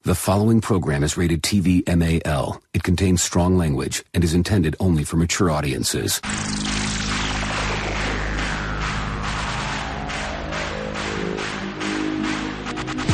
The following program is rated TV MAL. It contains strong language and is intended only for mature audiences.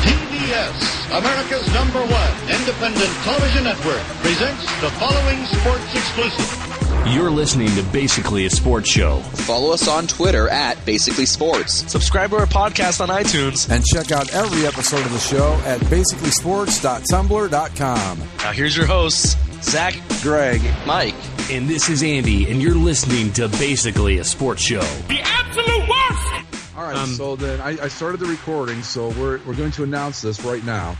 TBS, America's #1 independent television network, presents the following sports exclusive. You're listening to Basically a Sports Show. Follow us on Twitter at Basically Sports. Subscribe to our podcast on iTunes. And check out every episode of the show at basicallysports.tumblr.com. Now here's your hosts, Zach, Greg, Mike. And this is Andy, and you're listening to Basically a Sports Show. The absolute worst! All right, so then I started the recording, so we're going to announce this right now.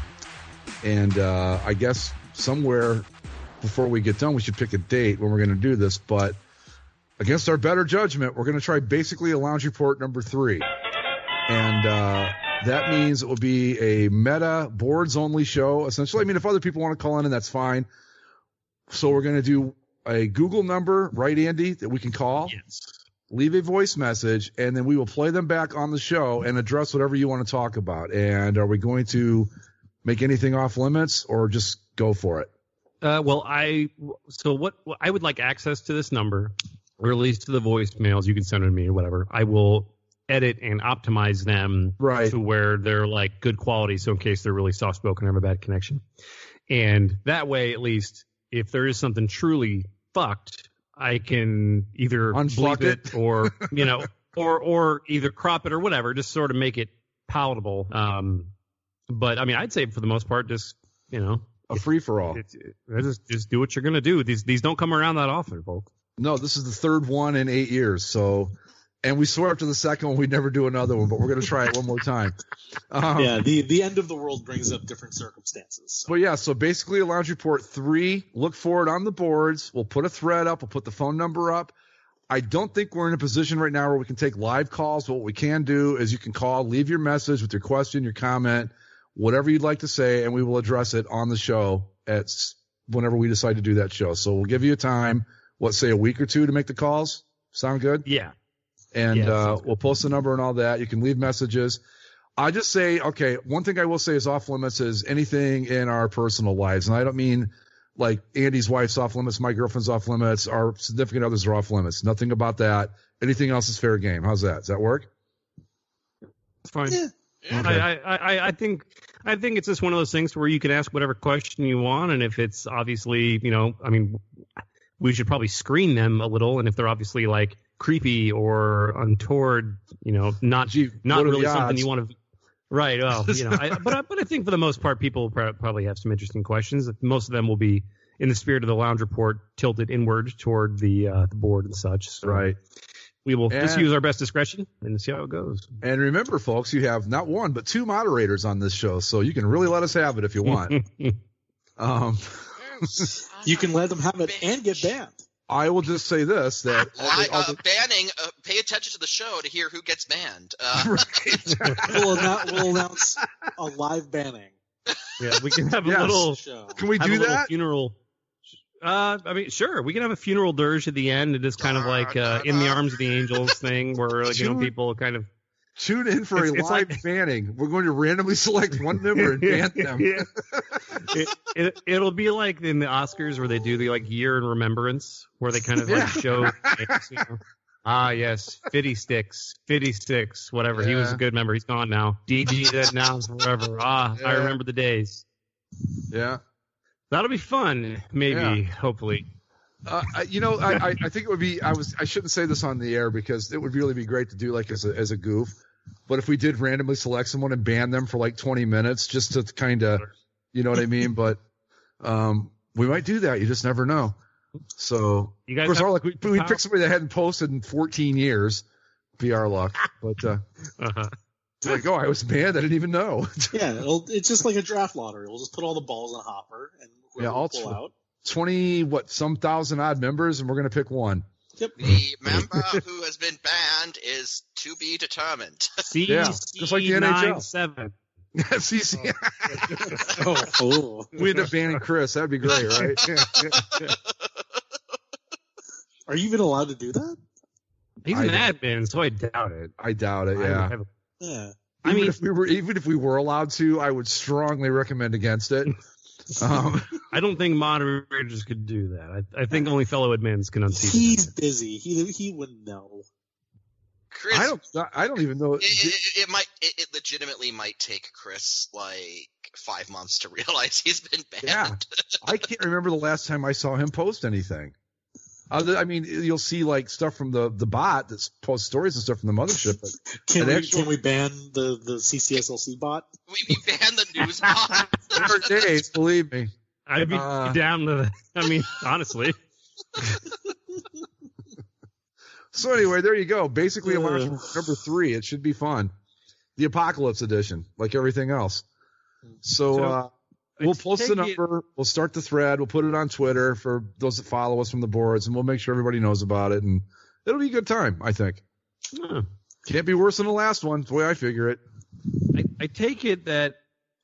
And I guess somewhere before we get done, we should pick a date when we're going to do this. But against our better judgment, we're going to try Basically a Lounge Report number 3. And that means it will be a meta boards-only show, essentially. I mean, if other people want to call in, that's fine. So we're going to do a Google number, right, Andy, that we can call? Yes. Leave a voice message, and then we will play them back on the show and address whatever you want to talk about. And are we going to make anything off limits or just go for it? I would like access to this number, or at least to the voicemails. You can send them to me or whatever. I will edit and optimize them to where they're like good quality. So in case they're really soft spoken or have a bad connection, and that way, at least if there is something truly fucked, I can either bleep it or, or either crop it or whatever, just sort of make it palatable. But I mean, I'd say for the most part, just, a free for all. Just do what you're going to do. These don't come around that often, folks. No, this is the third one in 8 years. So, and we swore after the second one we'd never do another one, but we're going to try it one more time. The end of the world brings up different circumstances. But yeah, so Basically a Lounge Report 3, look for it on the boards. We'll put a thread up. We'll put the phone number up. I don't think we're in a position right now where we can take live calls, but what we can do is you can call, leave your message with your question, your comment, whatever you'd like to say, and we will address it on the show at whenever we decide to do that show. So we'll give you a time, say a week or two to make the calls? Sound good? Yeah. And we'll post the number and all that. You can leave messages. I just say, okay, one thing I will say is off limits is anything in our personal lives. And I don't mean like Andy's wife's off limits, my girlfriend's off limits, our significant others are off limits. Nothing about that. Anything else is fair game. How's that? Does that work? It's fine. Yeah. Okay. I think it's just one of those things where you can ask whatever question you want, and if it's obviously, we should probably screen them a little, and if they're obviously like creepy or untoward, not really something you want to. Right. Well, but I think for the most part, people probably have some interesting questions. Most of them will be in the spirit of the Lounge Report, tilted inward toward the board and such. So. Right. We will just use our best discretion and see how it goes. And remember, folks, you have not one but 2 moderators on this show, so you can really let us have it if you want. You can let them have it and get banned. I will just say this: that banning. Pay attention to the show to hear who gets banned. We'll announce a live banning. Yeah, we can have a little. Can we do that? Funeral. Sure. We can have a funeral dirge at the end, and just kind of like in the arms of the angels thing, where people kind of tune in for a live banning. We're going to randomly select one member and ban them. It'll be like in the Oscars where they do the year in remembrance, where they kind of show. Yes, Fitty Sticks, whatever. Yeah. He was a good member. He's gone now. DG dead now forever. I remember the days. Yeah. That'll be fun, maybe, hopefully. I think it would be. I shouldn't say this on the air because it would really be great to do as a goof. But if we did randomly select someone and ban them for 20 minutes, just to kind of, you know what I mean. But we might do that. You just never know. So you guys we picked somebody that hadn't posted in 14 years. Be our luck. But I was banned. I didn't even know. Yeah, it's just like a draft lottery. We'll just put all the balls in a hopper and we'll pull out. 20,000 odd members, and we're going to pick one. Yep. The member who has been banned is to be determined. Just like the NHL. 7. CC. We end up banning Chris. That'd be great, right? Are you even allowed to do that? He's an admin, so I doubt it. Yeah. Yeah. Even if we were allowed to, I would strongly recommend against it. I don't think moderators could do that. I think only fellow admins can unseat. He's busy. He wouldn't know. Chris, I don't even know. It legitimately might take Chris like 5 months to realize he's been banned. Yeah, I can't remember the last time I saw him post anything. I mean, you'll see like stuff from the bot that posts stories and stuff from the mothership. But can we ban the CCSLC bot? We ban the news bot. There are days, believe me. I'd be down to that. I mean, honestly. So anyway, there you go. Basically, I'm watching number 3. It should be fun. The Apocalypse Edition, like everything else. So we'll post the number. We'll start the thread. We'll put it on Twitter for those that follow us from the boards, and we'll make sure everybody knows about it. And it'll be a good time, I think. Can't be worse than the last one. That's the way I figure it. I take it that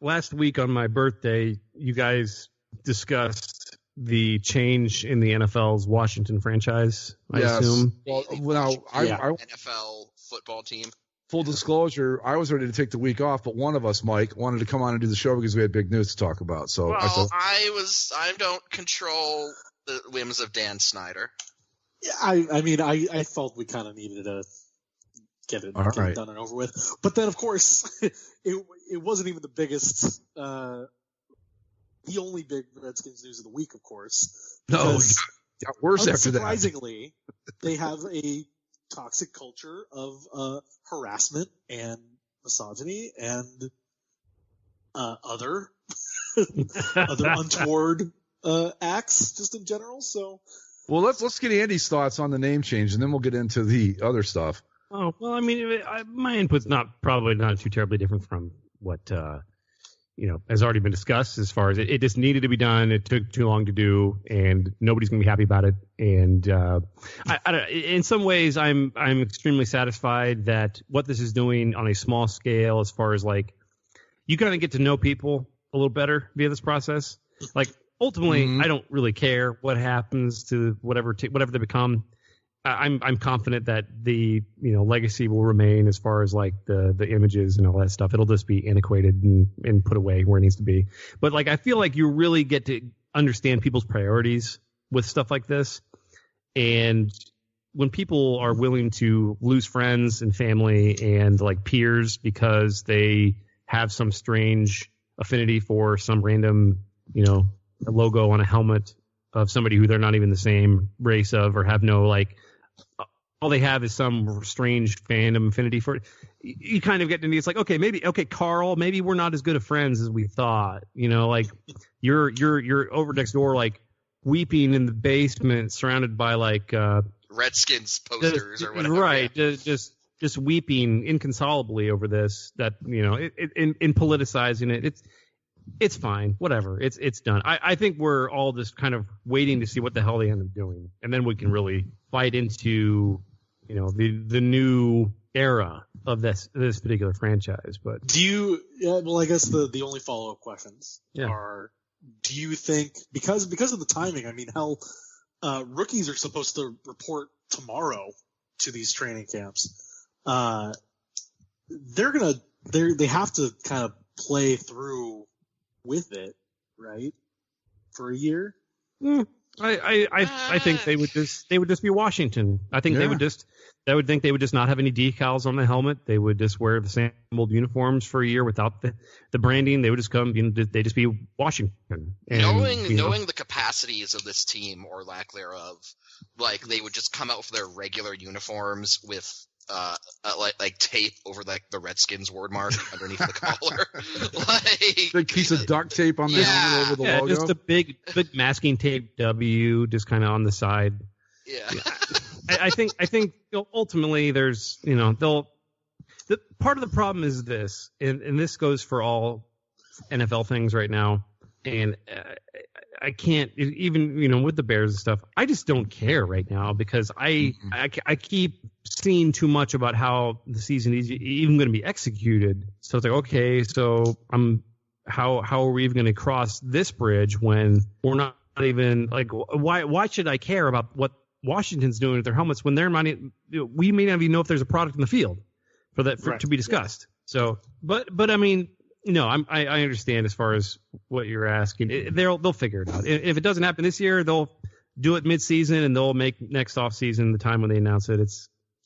last week on my birthday, you guys discussed the change in the NFL's Washington franchise, I assume. Well, now, NFL football team. Full disclosure, I was ready to take the week off, but one of us, Mike, wanted to come on and do the show because we had big news to talk about. So I don't control the whims of Dan Snyder. Yeah, I mean, I felt we kind of needed to get it done and over with. But then, of course, it wasn't even the biggest, the only big Redskins news of the week, of course. No, it got worse after that. Surprisingly, they have a toxic culture of harassment and misogyny and other untoward acts just in general. So, well, let's get Andy's thoughts on the name change, and then we'll get into the other stuff. Oh well, I mean, my input's probably not too terribly different from what has already been discussed. As far as it just needed to be done, it took too long to do, and nobody's going to be happy about it. And I don't, in some ways, I'm extremely satisfied that what this is doing on a small scale, as far as like you kind of get to know people a little better via this process. Like ultimately, I don't really care what happens to whatever they become. I'm confident that the legacy will remain as far as like the images and all that stuff. It'll just be antiquated and put away where it needs to be. But like I feel like you really get to understand people's priorities with stuff like this. And when people are willing to lose friends and family and like peers because they have some strange affinity for some random, logo on a helmet of somebody who they're not even the same race of or have no like all they have is some strange fandom affinity for it. You kind of get to it's like, okay, Carl, maybe we're not as good of friends as we thought. Like you're over next door, like weeping in the basement, surrounded by like Redskins posters or whatever. Right, just weeping inconsolably over this. That in politicizing it, it's fine, whatever. It's done. I think we're all just kind of waiting to see what the hell they end up doing, and then we can really fight into the new era of this particular franchise. But do you? Well, I guess the only follow up questions are: do you think because of the timing? I mean, hell, rookies are supposed to report tomorrow to these training camps. They have to kind of play through with it, right? For a year. I think they would just be Washington. I think they would just not have any decals on the helmet. They would just wear the same old uniforms for a year without the branding. They would just come. They just be Washington. And, knowing the capacities of this team or lack thereof, like they would just come out with their regular uniforms with like tape over like the Redskins word mark underneath the collar, like big piece of duct tape on the helmet over the logo. Just a big masking tape W, just kind of on the side. Yeah. I think ultimately there's part of the problem is this, and this goes for all NFL things right now, and I can't even with the Bears and stuff. I just don't care right now because I keep seeing too much about how the season is even going to be executed. So it's like, okay, so how are we even going to cross this bridge when we're not even like why should I care about what Washington's doing with their helmets when we may not even know if there's a product in the field to be discussed. So, but I mean, I understand as far as what you're asking. They'll figure it out. If it doesn't happen this year, they'll do it mid-season, and they'll make next off-season the time when they announce it.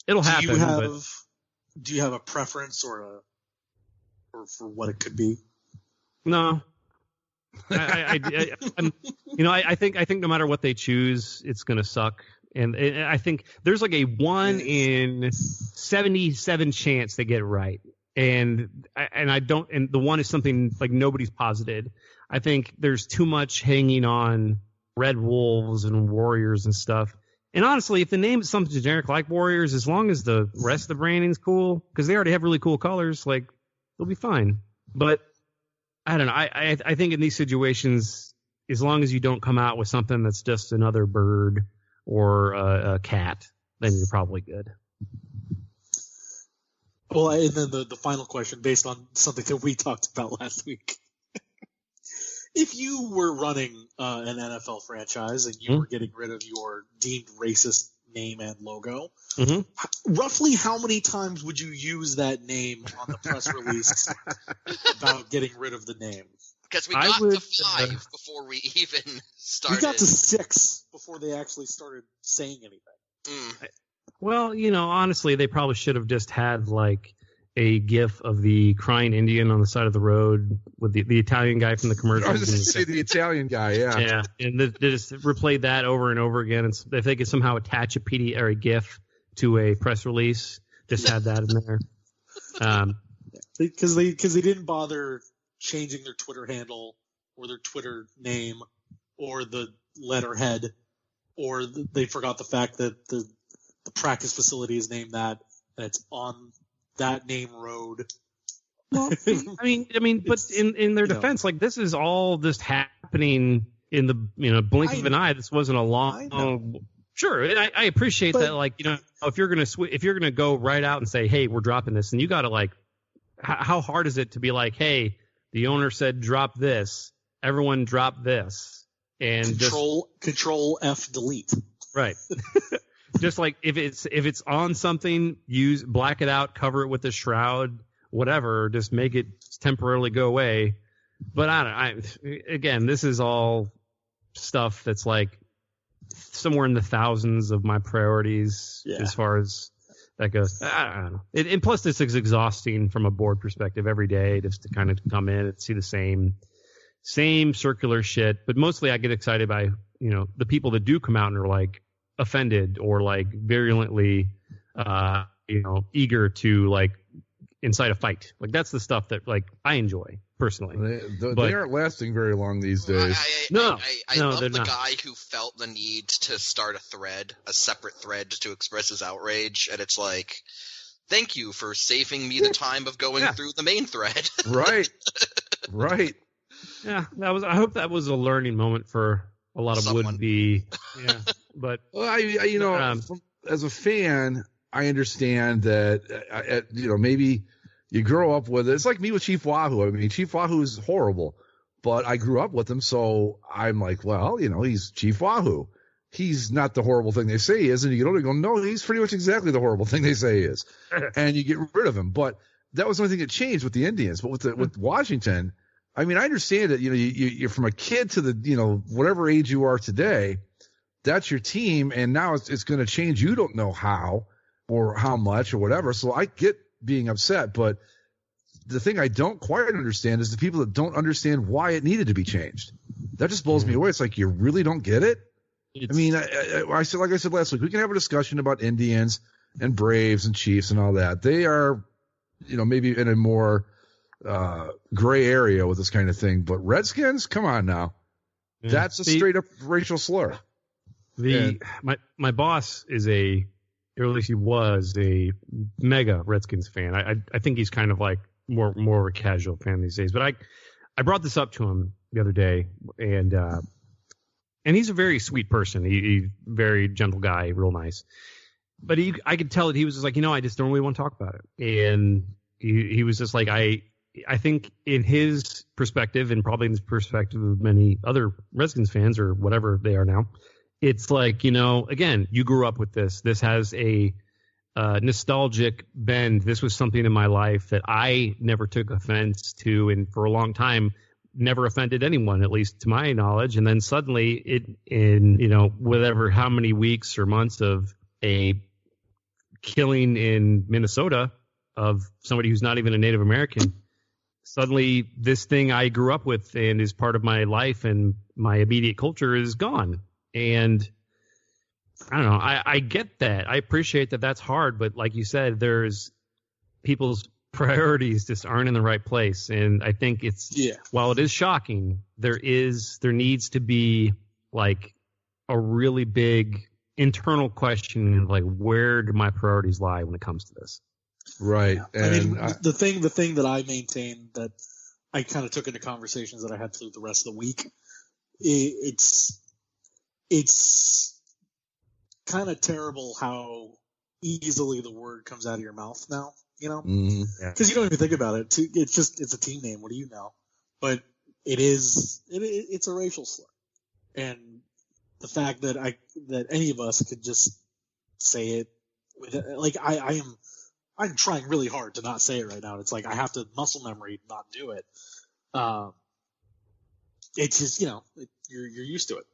It'll happen. Do you have a preference or for what it could be? No. I think no matter what they choose, it's going to suck. And I think there's like a 1 in 77 chance they get it right. And the one is something like nobody's posited. I think there's too much hanging on Red Wolves and Warriors and stuff. And honestly, if the name is something generic like Warriors, as long as the rest of the branding's cool, because they already have really cool colors, like they'll be fine. But I don't know. I think in these situations, as long as you don't come out with something that's just another bird or a cat, then you're probably good. Well, and then the final question, based on something that we talked about last week. If you were running an NFL franchise and you were getting rid of your deemed racist name and logo, roughly how many times would you use that name on the press release about getting rid of the name? Because we got to 5 before we even started. We got to 6 before they actually started saying anything. Well, honestly, they probably should have just had like a GIF of the crying Indian on the side of the road with the Italian guy from the commercial. I was just going to say the Italian guy, yeah. Yeah, and they just replayed that over and over again. And if they could somehow attach a PD or a GIF to a press release, just had that in there. Because they didn't bother changing their Twitter handle or their Twitter name or the letterhead, or they forgot the fact that the practice facility is named that, and it's on that name road. Well, I mean, but in their defense, like this is all just happening in the blink of an eye. This wasn't a long. Sure, and I appreciate that. Like if you're gonna go right out and say, hey, we're dropping this, and you got to like, how hard is it to be like, hey, the owner said drop this, everyone drop this, and control F delete. Right. Just like if it's on something, black it out, cover it with a shroud, whatever, just make it temporarily go away. But again, this is all stuff that's like somewhere in the thousands of my priorities as far as that goes. I don't know. And plus, this is exhausting from a board perspective every day, just to kind of come in and see the same circular shit. But mostly, I get excited by the people that do come out and are like offended or like virulently eager to like incite a fight. Like that's the stuff that like I enjoy personally. They aren't lasting very long these days. I love the guy who felt the need to start a separate thread to express his outrage, and it's like, thank you for saving me the time of going through the main thread. Right. Yeah, I hope that was a learning moment for a lot of would-be. Yeah, but as a fan, I understand that maybe you grow up with it. It's like me with Chief Wahoo. I mean, Chief Wahoo is horrible, but I grew up with him, so I'm like, well, he's Chief Wahoo. He's not the horrible thing they say he is, and you get older, you go, no, he's pretty much exactly the horrible thing they say he is, and you get rid of him. But that was the only thing that changed with the Indians. But with Washington, I mean, I understand that you're from a kid to the whatever age you are today, that's your team, and now it's going to change. You don't know how or how much or whatever. So I get being upset, but the thing I don't quite understand is the people that don't understand why it needed to be changed. That just blows me away. It's like you really don't get it. I said, like I said last week, we can have a discussion about Indians and Braves and Chiefs and all that. They are, maybe in a more gray area with this kind of thing, but Redskins, come on now. Yeah. That's a straight up racial slur. My boss is or at least he was a mega Redskins fan. I think he's kind of like more of a casual fan these days. But I brought this up to him the other day, and he's a very sweet person. He's very gentle guy, real nice. But I could tell that he was just like, I just don't really want to talk about it. And he was just like, I think in his perspective, and probably in the perspective of many other Redskins fans or whatever they are now, it's like, again, you grew up with this. This has a nostalgic bend. This was something in my life that I never took offense to, and for a long time never offended anyone, at least to my knowledge. And then suddenly whatever, how many weeks or months of a killing in Minnesota of somebody who's not even a Native American, suddenly this thing I grew up with and is part of my life and my immediate culture is gone. And I don't know. I get that. I appreciate that that's hard. But like you said, there's people's priorities just aren't in the right place. And I think while it is shocking, there needs to be like a really big internal question of like, where do my priorities lie when it comes to this? Right. Yeah. And the thing that I maintain that I kind of took into conversations that I had through the rest of the week, it's kind of terrible how easily the word comes out of your mouth now, because you don't even think about it. It's a team name. What do you know? But it's a racial slur. And the fact that any of us could just say it like I'm trying really hard to not say it right now. It's like I have to muscle memory not do it. It's just, you're used to it.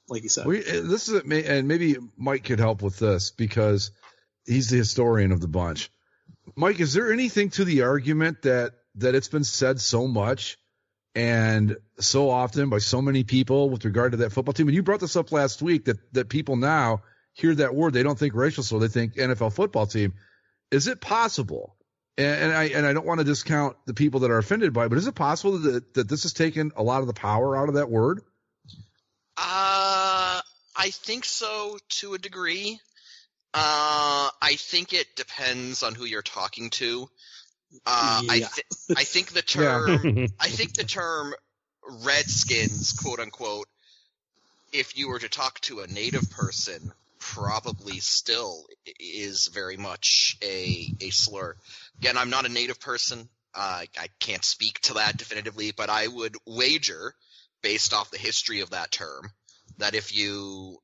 Like you said. This is and maybe Mike could help with this because he's the historian of the bunch. Mike, is there anything to the argument that it's been said so much and so often by so many people with regard to that football team? And you brought this up last week that people now hear that word, they don't think racial, so they think NFL football team. Is it possible? And I don't want to discount the people that are offended by it, but is it possible that this has taken a lot of the power out of that word? I think so to a degree. I think it depends on who you're talking to. I think the term I think the term Redskins, quote unquote, if you were to talk to a native person, probably still is very much a slur. Again, I'm not a native person. I can't speak to that definitively, but I would wager, based off the history of that term, that if you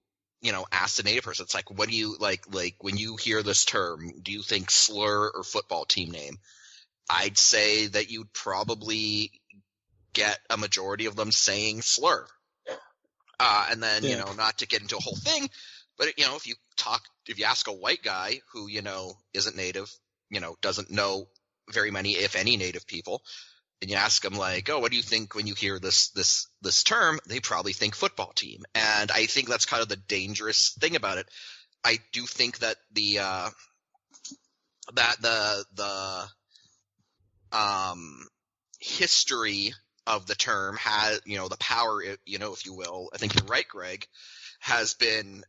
ask a native person, it's like, what do you like when you hear this term, do you think slur or football team name? I'd say that you'd probably get a majority of them saying slur. And then, not to get into a whole thing, but if you ask a white guy who, isn't native, doesn't know very many, if any, native people, and you ask them like, oh, what do you think when you hear this term? They probably think football team. And I think that's kind of the dangerous thing about it. I do think that the history of the term has, the power, if you will, I think you're right, Greg, has been,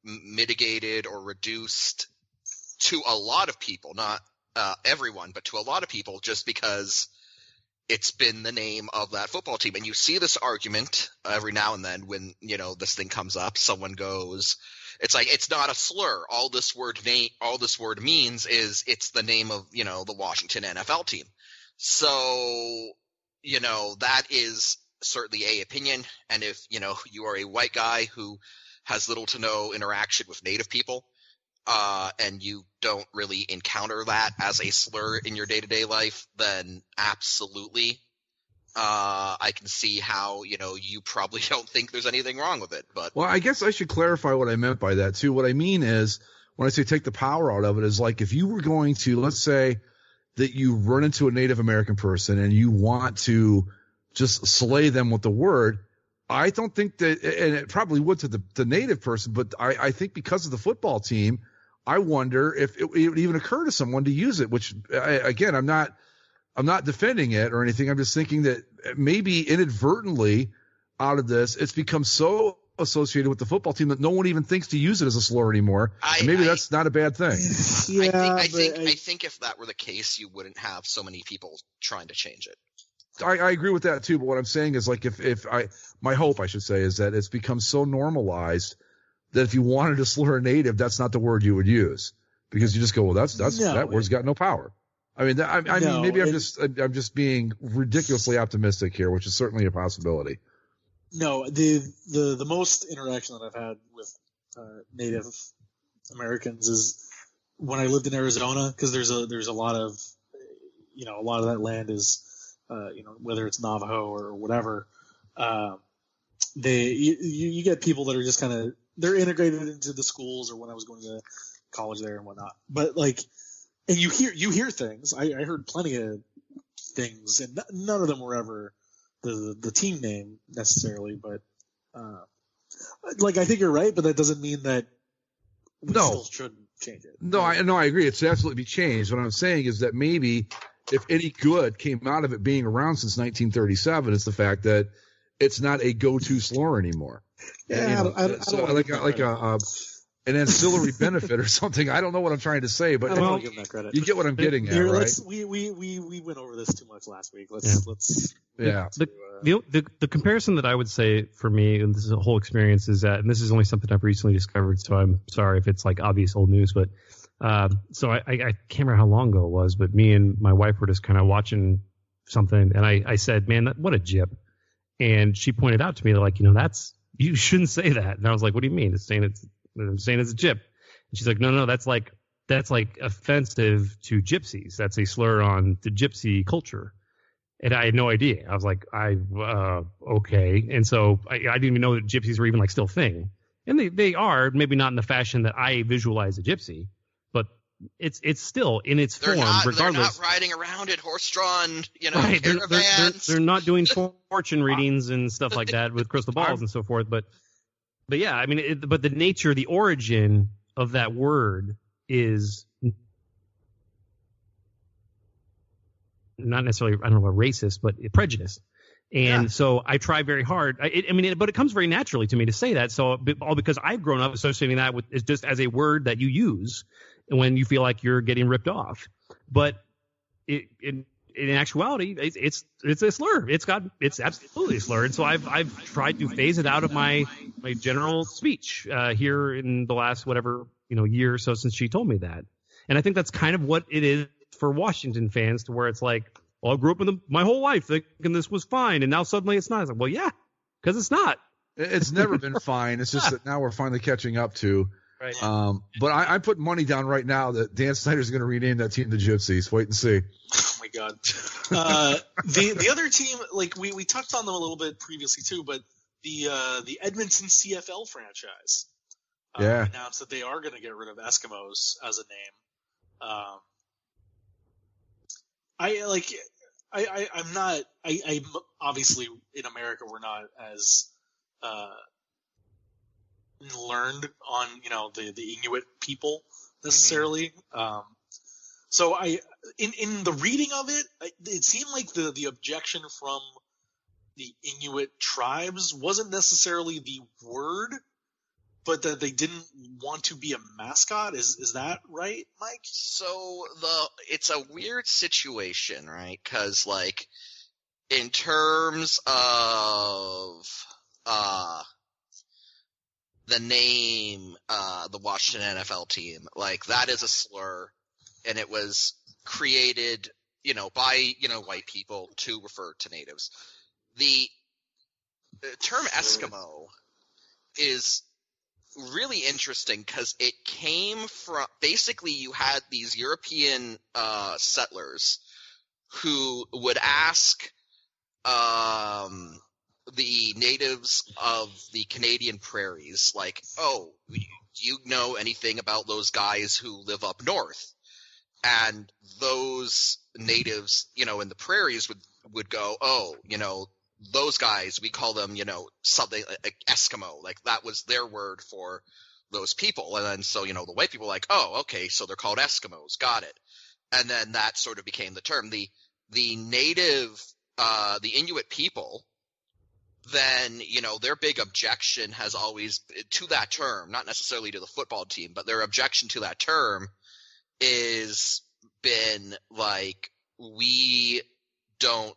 mitigated or reduced to a lot of people, not everyone, but to a lot of people, just because it's been the name of that football team. And you see this argument every now and then when, this thing comes up, someone goes, it's like, it's not a slur. All this word means is it's the name of, the Washington NFL team. So, that is certainly a opinion. And if, you are a white guy who has little to no interaction with native people, and you don't really encounter that as a slur in your day-to-day life, then absolutely, I can see how, you probably don't think there's anything wrong with it. But well, I guess I should clarify what I meant by that too. What I mean is, when I say take the power out of it, is like if you were going to, let's say that you run into a Native American person and you want to just slay them with the word, I don't think that, and it probably would to the native person, but I think because of the football team, I wonder if it would even occur to someone to use it, which again, I'm not defending it or anything. I'm just thinking that maybe inadvertently out of this, it's become so associated with the football team that no one even thinks to use it as a slur anymore. And maybe that's not a bad thing. Yeah, I think if that were the case, you wouldn't have so many people trying to change it. I agree with that too, but what I'm saying is like my hope, I should say, is that it's become so normalized that if you wanted to slur a native, that's not the word you would use, because you just go, well, that word's got no power. I mean, maybe I'm just being ridiculously optimistic here, which is certainly a possibility. No, the most interaction that I've had with Native Americans is when I lived in Arizona, because there's a lot of, a lot of that land is, whether it's Navajo or whatever, you get people that are just kind of, they're integrated into the schools, or when I was going to college there and whatnot. But like, and you hear things. I heard plenty of things, and none of them were ever the team name necessarily. But I think you're right, but that doesn't mean that we still shouldn't change it. No, I agree. It should absolutely be changed. What I'm saying is that maybe if any good came out of it being around since 1937, it's the fact that it's not a go-to slur anymore. Yeah, an ancillary benefit or something. I don't know what I'm trying to say, but I don't want to give them that credit. You get what I'm getting at, right? We went over this too much last week. The comparison that I would say for me, and this is a whole experience, is that, and this is only something I've recently discovered, so I'm sorry if it's like obvious old news, but so I can't remember how long ago it was, but me and my wife were just kind of watching something, and I said, "Man, what a jip!" And she pointed out to me, like, you shouldn't say that. And I was like, "What do you mean? I'm saying it's a jip." And she's like, "No, that's like offensive to gypsies. That's a slur on the gypsy culture." And I had no idea. I was like, okay. And so I didn't even know that gypsies were even like still a thing. And they are, maybe not in the fashion that I visualize a gypsy, but it's still in its form, regardless. They're not riding around in horse-drawn, right. caravans. They're not doing fortune readings and stuff like that with crystal balls and so forth. But yeah, I mean, but the nature, the origin of that word is not necessarily, I don't know, racist, but prejudice. And so I try very hard. But it comes very naturally to me to say that. So all because I've grown up associating that with is just as a word that you use when you feel like you're getting ripped off. But in actuality, it's a slur. It's absolutely a slur. And so I've tried to phase it out of my general speech here in the last year or so since she told me that. And I think that's kind of what it is for Washington fans, to where it's like, well, I grew up with them my whole life thinking this was fine, and now suddenly it's not. It's like, well, yeah, because it's not. It's never been fine. It's just that now we're finally catching up to. Right. But I put money down right now that Dan Snyder's going to rename that team the Gypsies. Wait and see. Oh my God. The other team, like we touched on them a little bit previously too, but the Edmonton CFL franchise announced that they are going to get rid of Eskimos as a name. I'm obviously in America we're not as learned on the Inuit people necessarily. So in the reading of it, it seemed like the objection from the Inuit tribes wasn't necessarily the word, but that they didn't want to be a mascot. Is that right, Mike? So it's a weird situation, right? Because in terms of the name, the Washington NFL team, that is a slur, and it was created, by white people to refer to natives. The term Eskimo is really interesting because it came from, basically you had these European settlers who would ask the natives of the Canadian prairies, oh, do you know anything about those guys who live up north? And those natives, in the prairies would go, oh, those guys, we call them, something like Eskimo. That was their word for those people. And then so, the white people were like, oh, okay, so they're called Eskimos. Got it. And then that sort of became the term. The native, the Inuit people, then, their big objection has always to that term, not necessarily to the football team, but their objection to that term is been we don't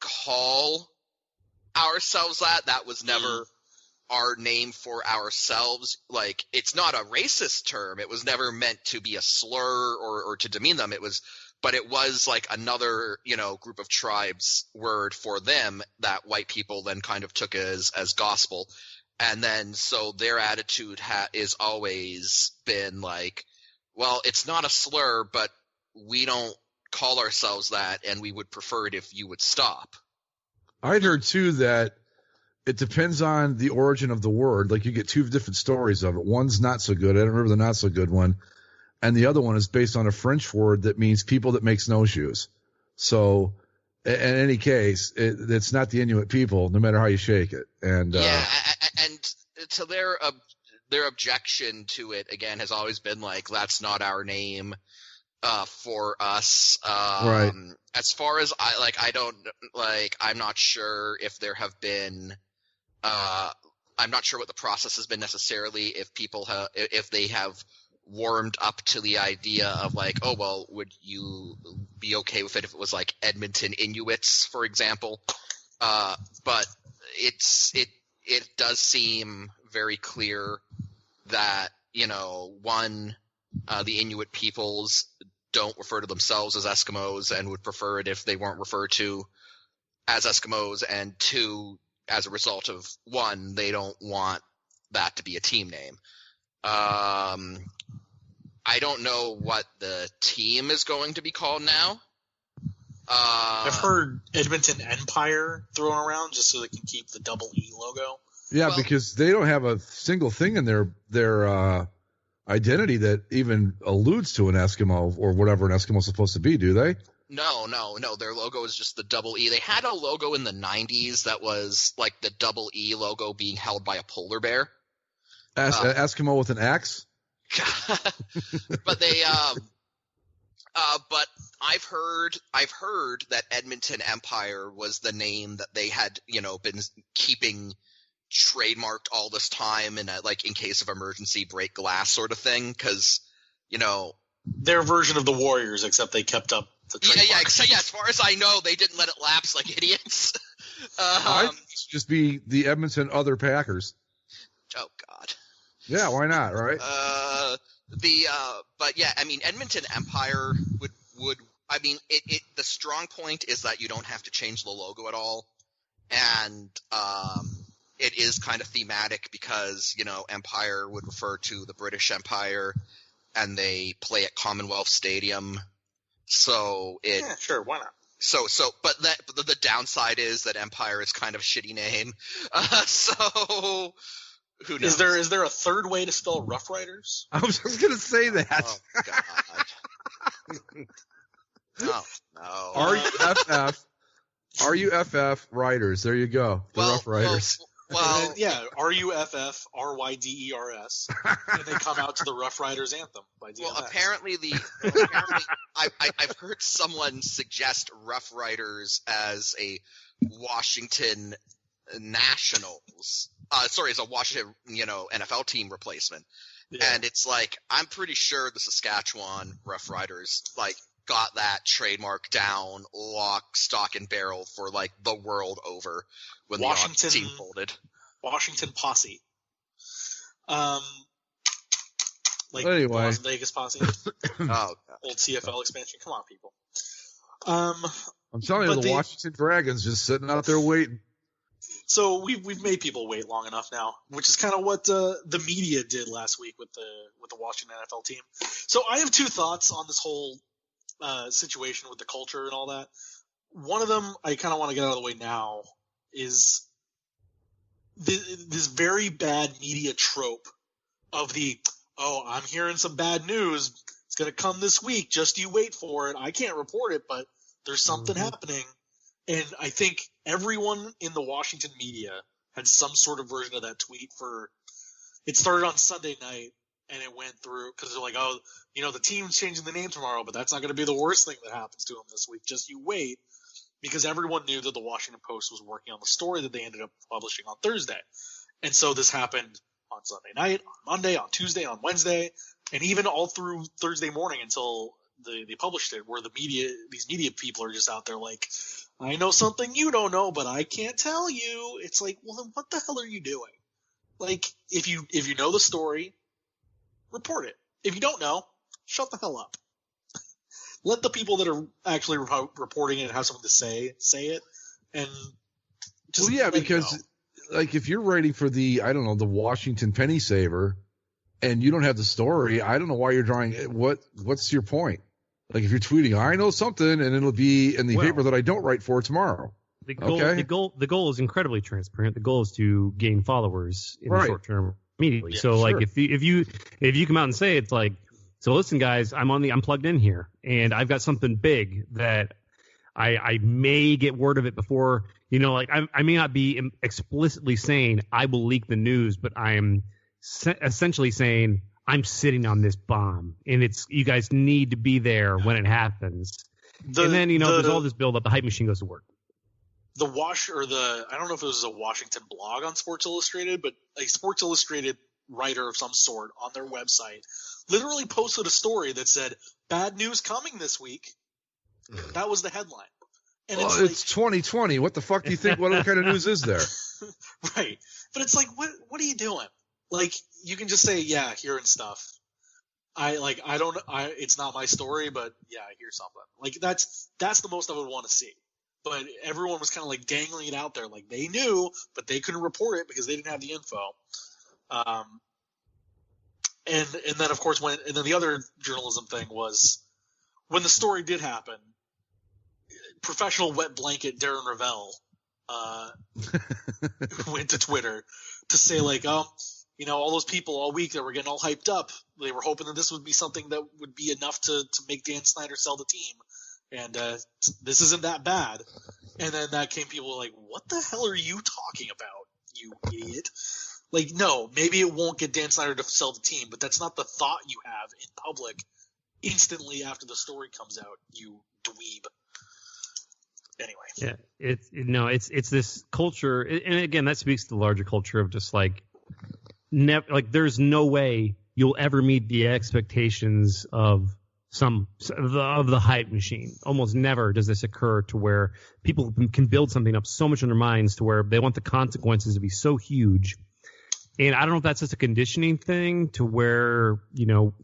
call ourselves that. That was never our name for ourselves. It's not a racist term. It was never meant to be a slur or to demean them. But it was another, group of tribes word for them that white people then kind of took as gospel. And then so their attitude is always been well, it's not a slur, but we don't call ourselves that, and we would prefer it if you would stop. I'd heard, too, that it depends on the origin of the word. Like, you get two different stories of it. One's not so good. I don't remember the not so good one. And the other one is based on a French word that means people that make snowshoes. So, in any case, it's not the Inuit people, no matter how you shake it. And yeah, and to their objection to it, again, has always been like, that's not our name for us. Right. As far as I'm not sure if there have been I'm not sure what the process has been necessarily, if they have warmed up to the idea of like, oh, well, would you be okay with it if it was like Edmonton Inuits, for example? But it does seem very clear that, the Inuit peoples don't refer to themselves as Eskimos and would prefer it if they weren't referred to as Eskimos, and two, as a result of one, they don't want that to be a team name. I don't know what the team is going to be called now. I've heard Edmonton Empire thrown around just so they can keep the double E logo. Yeah, because they don't have a single thing in their identity that even alludes to an Eskimo or whatever an Eskimo is supposed to be, do they? No. Their logo is just the double E. They had a logo in the 90s that was like the double E logo being held by a polar bear. Eskimo with an X? But they but I've heard that Edmonton Empire was the name that they had, been keeping trademarked all this time, and like in case of emergency break glass sort of thing, because their version of the Warriors, except they kept up the trademark. Yeah, as far as I know, they didn't let it lapse like idiots. I'd just be the Edmonton Other Packers. Oh God. Yeah, why not, right? But yeah, I mean, Edmonton Empire would I mean, the strong point is that you don't have to change the logo at all, and it is kind of thematic because Empire would refer to the British Empire, and they play at Commonwealth Stadium, so yeah, sure, why not? But the downside is that Empire is kind of a shitty name, so. Who knows? Is there a third way to spell Rough Riders? I was going to say that. Oh God. No. RUFF Riders. There you go. The Rough Riders. Well, yeah. RUFF RYDERS. And they come out to the Rough Riders anthem by DMX. Well, apparently I've heard someone suggest Rough Riders as a Washington Nationals. As a Washington, NFL team replacement. Yeah. And it's like, I'm pretty sure the Saskatchewan Rough Riders, got that trademark down, lock, stock, and barrel for, the world over when the team folded. Washington Posse. Anyway. Las Vegas Posse. Oh, old CFL expansion. Come on, people. I'm telling you, the Washington Dragons just sitting out there waiting. So we've made people wait long enough now, which is kind of what the media did last week with the Washington NFL team. So I have two thoughts on this whole situation with the culture and all that. One of them I kind of want to get out of the way now is this very bad media trope of I'm hearing some bad news. It's going to come this week. Just you wait for it. I can't report it, but there's something happening. And I think everyone in the Washington media had some sort of version of that tweet it started on Sunday night and it went through because they're like, the team's changing the name tomorrow, but that's not going to be the worst thing that happens to them this week. Just you wait, because everyone knew that the Washington Post was working on the story that they ended up publishing on Thursday. And so this happened on Sunday night, on Monday, on Tuesday, on Wednesday, and even all through Thursday morning until they published it, where these media people are just out there like, I know something you don't know, but I can't tell you. It's like, well, then what the hell are you doing? If you know the story, report it. If you don't know, shut the hell up. Let the people that are actually reporting it and have something to say it. And just because if you're writing for the Washington Penny Saver, and you don't have the story, I don't know why you're drawing. What's your point? Like if you're tweeting, I know something, and it'll be in the paper that I don't write for tomorrow. The goal is incredibly transparent. The goal is to gain followers in the short term immediately. So like if you come out and say it's like, so listen guys, I'm plugged in here and I've got something big that I may get word of it before, like I may not be explicitly saying I will leak the news, but I am essentially saying I'm sitting on this bomb and you guys need to be there when it happens. And then, there's all this build up, the hype machine goes to work. I don't know if it was a Washington blog on Sports Illustrated, but a Sports Illustrated writer of some sort on their website literally posted a story that said, bad news coming this week. That was the headline. And it's 2020. What the fuck do you think? What kind of news is there? Right. But it's like, what are you doing? Like, you can just say, yeah, hearing stuff. It's not my story, but yeah, I hear something. Like, that's the most I would want to see. But everyone was kind of like dangling it out there. Like, they knew, but they couldn't report it because they didn't have the info. And then, of course, and then the other journalism thing was when the story did happen, professional wet blanket Darren Ravel went to Twitter to say, like, all those people all week that were getting all hyped up, they were hoping that this would be something that would be enough to make Dan Snyder sell the team. And this isn't that bad. And then that came people like, what the hell are you talking about, you idiot? Like, no, maybe it won't get Dan Snyder to sell the team, but that's not the thought you have in public instantly after the story comes out, you dweeb. Anyway. Yeah, it's this culture, and again, that speaks to the larger culture of just like, there's no way you'll ever meet the expectations of the hype machine. Almost never does this occur to where people can build something up so much in their minds to where they want the consequences to be so huge. And I don't know if that's just a conditioning thing to where,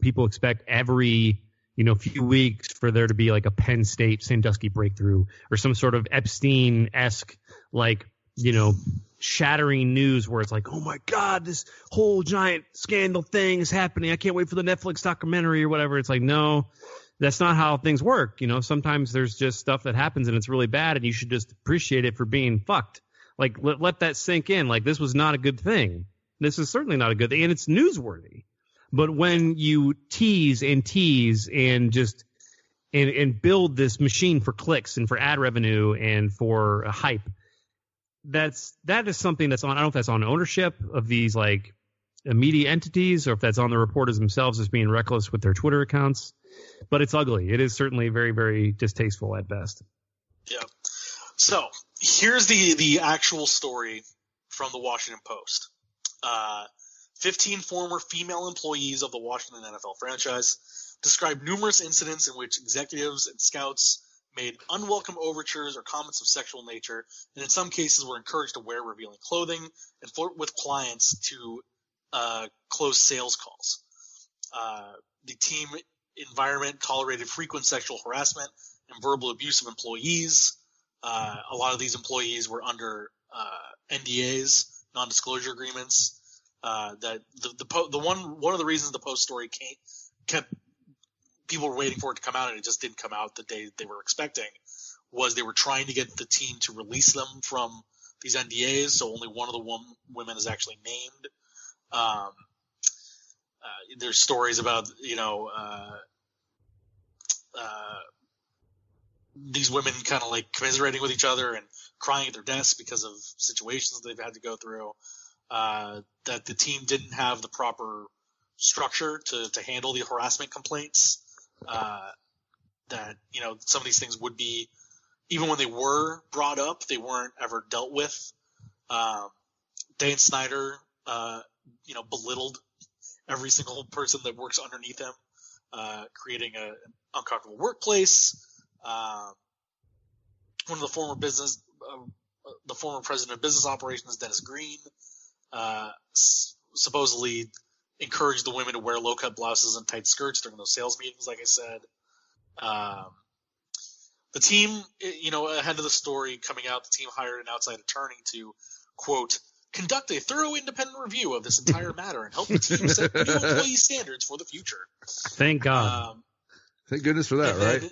people expect every, few weeks for there to be like a Penn State Sandusky breakthrough or some sort of Epstein-esque, like, shattering news where it's like, oh my God, this whole giant scandal thing is happening. I can't wait for the Netflix documentary or whatever. It's like, no, that's not how things work. Sometimes there's just stuff that happens and it's really bad and you should just appreciate it for being fucked. Like, let that sink in. Like, this was not a good thing. This is certainly not a good thing, and it's newsworthy. But when you tease and just and build this machine for clicks and for ad revenue and for hype, that is something that's on. I don't know if that's on ownership of these like media entities or if that's on the reporters themselves as being reckless with their Twitter accounts. But it's ugly. It is certainly very, very distasteful at best. Yeah. So here's the actual story from the Washington Post. 15 former female employees of the Washington NFL franchise described numerous incidents in which executives and scouts made unwelcome overtures or comments of sexual nature, and in some cases were encouraged to wear revealing clothing and flirt with clients to close sales calls. The team environment tolerated frequent sexual harassment and verbal abuse of employees. A lot of these employees were under NDAs, non-disclosure agreements. That one of the reasons the Post story kept people were waiting for it to come out and it just didn't come out the day they were expecting was they were trying to get the team to release them from these NDAs, so only one of the women is actually named. There's stories about these women kind of like commiserating with each other and crying at their desks because of situations they've had to go through. That the team didn't have the proper structure to handle the harassment complaints. That some of these things would be, even when they were brought up, they weren't ever dealt with. Dan Snyder, belittled every single person that works underneath him, creating an uncomfortable workplace. One of the former president of business operations, Dennis Green, supposedly encouraged the women to wear low-cut blouses and tight skirts during those sales meetings, like I said. The team, ahead of the story coming out, the team hired an outside attorney to, quote, conduct a thorough independent review of this entire matter and help the team set new employee standards for the future. Thank God. Thank goodness for that, right?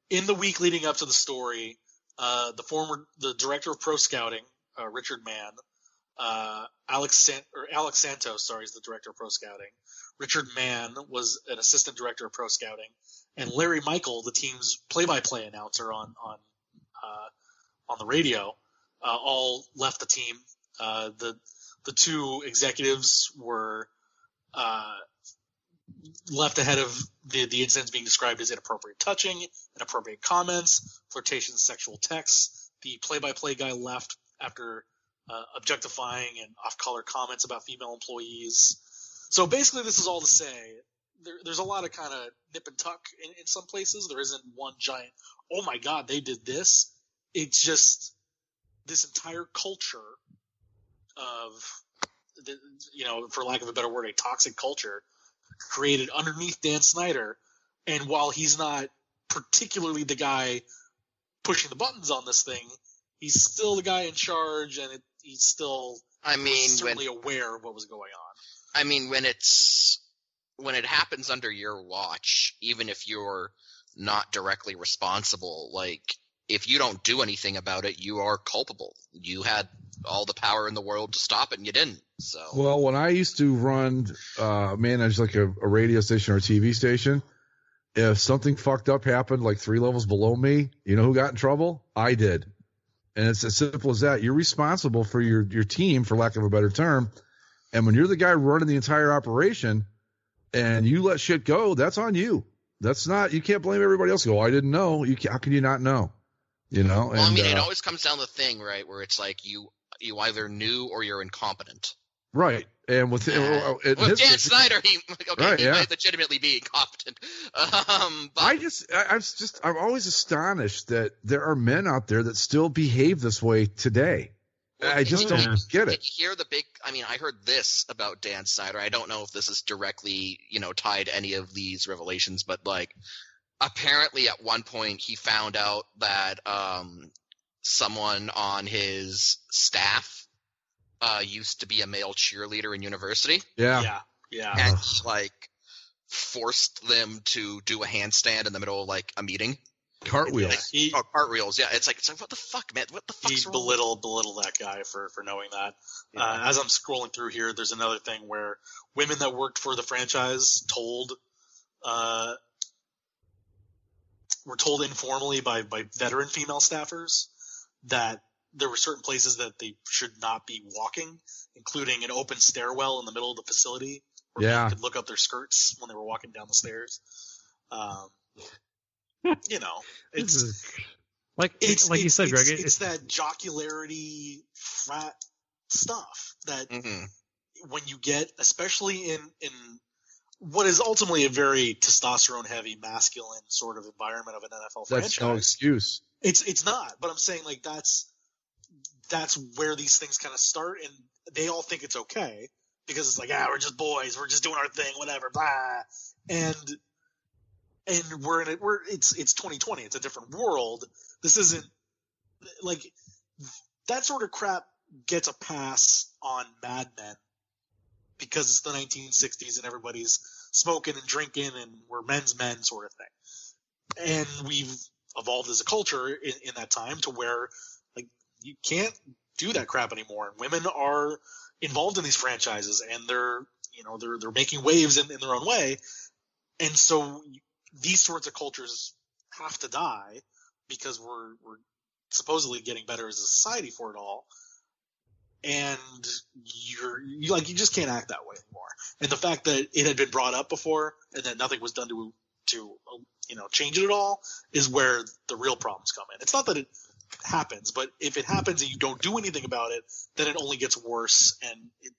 In the week leading up to the story, the director of pro scouting, Richard Mann, Alex Santos, is the director of pro scouting. Richard Mann was an assistant director of pro scouting, and Larry Michael, the team's play-by-play announcer on the radio, all left the team. The two executives were left ahead of the incidents being described as inappropriate touching, inappropriate comments, flirtatious sexual texts. The play-by-play guy left after objectifying and off-color comments about female employees. So basically, this is all to say there's a lot of kind of nip and tuck in some places. There isn't one giant, oh my God, they did this. It's just this entire culture of, for lack of a better word, a toxic culture created underneath Dan Snyder. And while he's not particularly the guy pushing the buttons on this thing, he's still the guy in charge, and he's still certainly aware of what was going on. I mean, when it happens under your watch, even if you're not directly responsible, like, if you don't do anything about it, you are culpable. You had all the power in the world to stop it, and you didn't. So, well, when I used to manage like a radio station or a TV station, if something fucked up happened like 3 levels below me, you know who got in trouble? I did. And it's as simple as that. You're responsible for your team, for lack of a better term. And when you're the guy running the entire operation and you let shit go, that's on you. That's not, you can't blame everybody else. Go, I didn't know. How can you not know? You know? Well, I mean, it always comes down to the thing, right, where it's like you either knew or you're incompetent. Right. And with Dan Snyder, he might legitimately be incompetent. But I'm always astonished that there are men out there that still behave this way today. Well, I just don't get it. Did you hear I heard this about Dan Snyder. I don't know if this is directly, tied to any of these revelations, but like, apparently at one point he found out that someone on his staff used to be a male cheerleader in university. Yeah. And forced them to do a handstand in the middle of like a meeting. Cartwheels. Cartwheels. Yeah, it's like what the fuck, man? What the fuck's wrong? Belittle that guy for knowing that. Yeah. As I'm scrolling through here, there's another thing where women that worked for the franchise were told informally by veteran female staffers that there were certain places that they should not be walking, including an open stairwell in the middle of the facility where people could look up their skirts when they were walking down the stairs. It's like you said, Greg. It's that jocularity frat stuff that when you get, especially in what is ultimately a very testosterone-heavy, masculine sort of environment of an NFL franchise. That's no excuse. It's not, but I'm saying like that's where these things kind of start, and they all think it's okay because it's like, we're just boys, we're just doing our thing, whatever, blah. And it's 2020, it's a different world. This isn't like that sort of crap gets a pass on Mad Men because it's the 1960s and everybody's smoking and drinking and we're men's men sort of thing. And we've evolved as a culture in that time to where like you can't do that crap anymore. And women are involved in these franchises and they're making waves in their own way. And so these sorts of cultures have to die because we're supposedly getting better as a society for it all. And you just can't act that way anymore. And the fact that it had been brought up before and that nothing was done to change it at all is where the real problems come in. It's not that it happens, but if it happens and you don't do anything about it, then it only gets worse. And you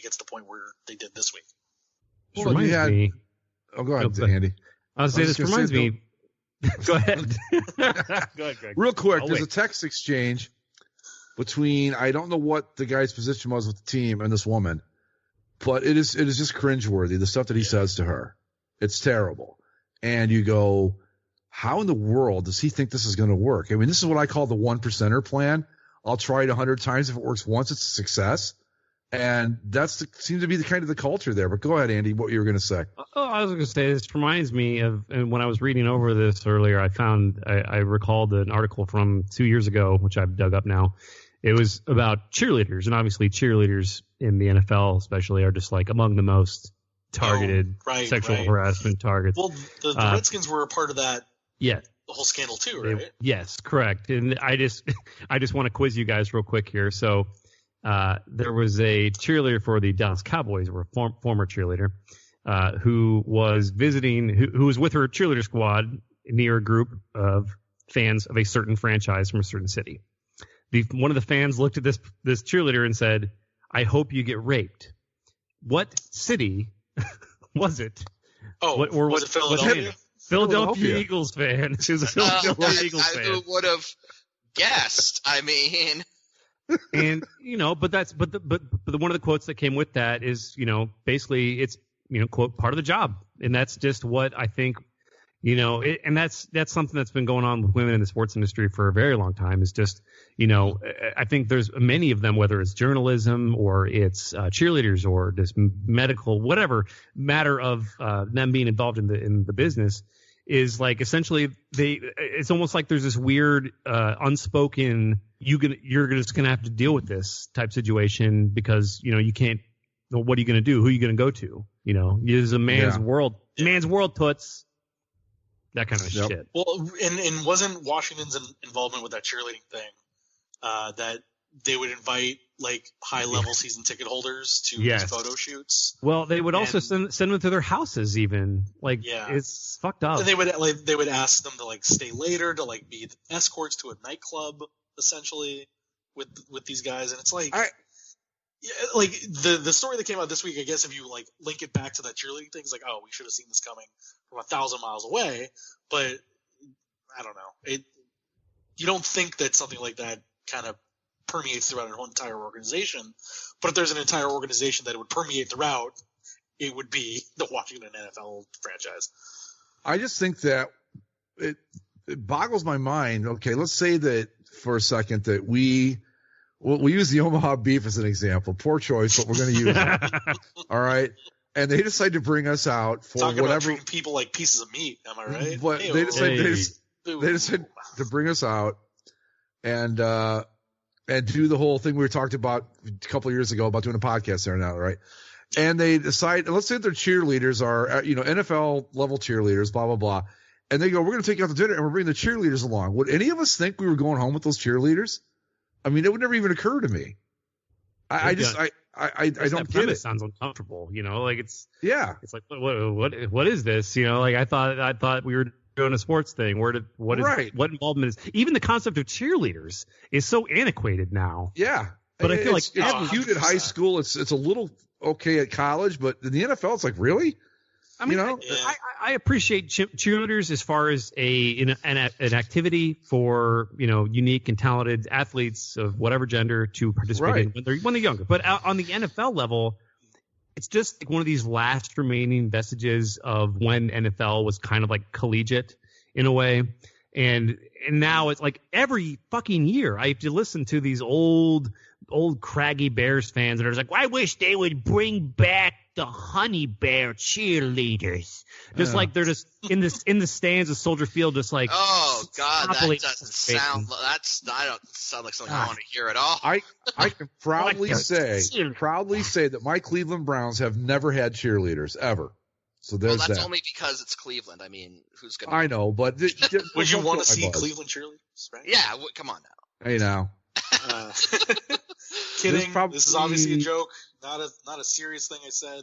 get to the point where they did this week. Well, reminds me. Oh, go ahead, Andy. I'll say this reminds me. Go ahead. Go ahead, Greg. Real quick, there's a text exchange between, I don't know what the guy's position was with the team and this woman, but it is just cringeworthy, the stuff that he says to her. It's terrible. And you go, how in the world does he think this is going to work? I mean, this is what I call the 1%er plan. I'll try it 100 times. If it works once, it's a success. And seems to be the kind of the culture there. But go ahead, Andy, what you were going to say. Oh, I was going to say, this reminds me of, and when I was reading over this earlier, I recalled an article from 2 years ago, which I've dug up now. It was about cheerleaders, and obviously cheerleaders in the NFL especially are just like among the most targeted sexual harassment targets. Well, the Redskins were a part of that. Yeah. The whole scandal too, right? Yes, correct. And I just want to quiz you guys real quick here. So there was a cheerleader for the Dallas Cowboys, or a former cheerleader, who was visiting, who was with her cheerleader squad near a group of fans of a certain franchise from a certain city. One of the fans looked at this cheerleader and said, "I hope you get raped." What city was it? Oh, was it Philadelphia? Philadelphia Eagles fan. She was a Philadelphia Eagles fan. I would have guessed. I mean, and but one of the quotes that came with that is, basically it's, quote, part of the job, and that's just what I think. And that's something that's been going on with women in the sports industry for a very long time. Is just, I think there's many of them, whether it's journalism or it's cheerleaders or just medical, whatever matter of them being involved in the business, is like essentially it's almost like there's this weird unspoken you're just gonna have to deal with this type situation because you can't. What are you gonna do? Who are you gonna go to? It's a man's world. Man's world, toots. That kind of shit. Well, and wasn't Washington's involvement with that cheerleading thing that they would invite like high-level season ticket holders to these photo shoots? Well, they would also send them to their houses, even. Like, it's fucked up. And they would ask them to like stay later to like be escorts to a nightclub, essentially, with these guys, and it's like. Like the story that came out this week, I guess if you like link it back to that cheerleading thing, it's like, oh, we should have seen this coming from 1,000 miles away. But I don't know. You don't think that something like that kind of permeates throughout an entire organization. But if there's an entire organization that it would permeate throughout, it would be the Washington NFL franchise. I just think that it boggles my mind. Okay, let's say that for a second that we'll use the Omaha beef as an example. Poor choice, but we're going to use it. All right. And they decide to bring us out for talking whatever. About treating people like pieces of meat. Am I right? But they decide to bring us out and do the whole thing we were talked about a couple of years ago about doing a podcast there now, right? And they decide, let's say their cheerleaders are, NFL level cheerleaders, blah, blah, blah. And they go, we're going to take you out to dinner and we're bringing the cheerleaders along. Would any of us think we were going home with those cheerleaders? I mean, it would never even occur to me. I don't get it. Sounds uncomfortable, like it's like what is this? Like I thought we were doing a sports thing. What involvement is even the concept of cheerleaders is so antiquated now. Yeah, but I feel like it's cute at high school. It's a little okay at college, but in the NFL, it's like really. I mean, I appreciate cheerleaders as far as an activity for unique and talented athletes of whatever gender to participate in when they're younger. But on the NFL level, it's just like one of these last remaining vestiges of when NFL was kind of like collegiate in a way, and now it's like every fucking year I have to listen to these old craggy Bears fans that are just like, I wish they would bring back the Honey Bear cheerleaders. Just like they're just in the stands of Soldier Field, just like, oh god, that doesn't sound. I don't sound like something I want to hear at all. I can proudly say that my Cleveland Browns have never had cheerleaders ever. So there's that's that. only because it's Cleveland. I mean, who's gonna? I know, but would you want to see Cleveland cheerleaders? Right? Yeah, come on now. Hey now. Kidding. This is obviously a joke, not a serious thing I said.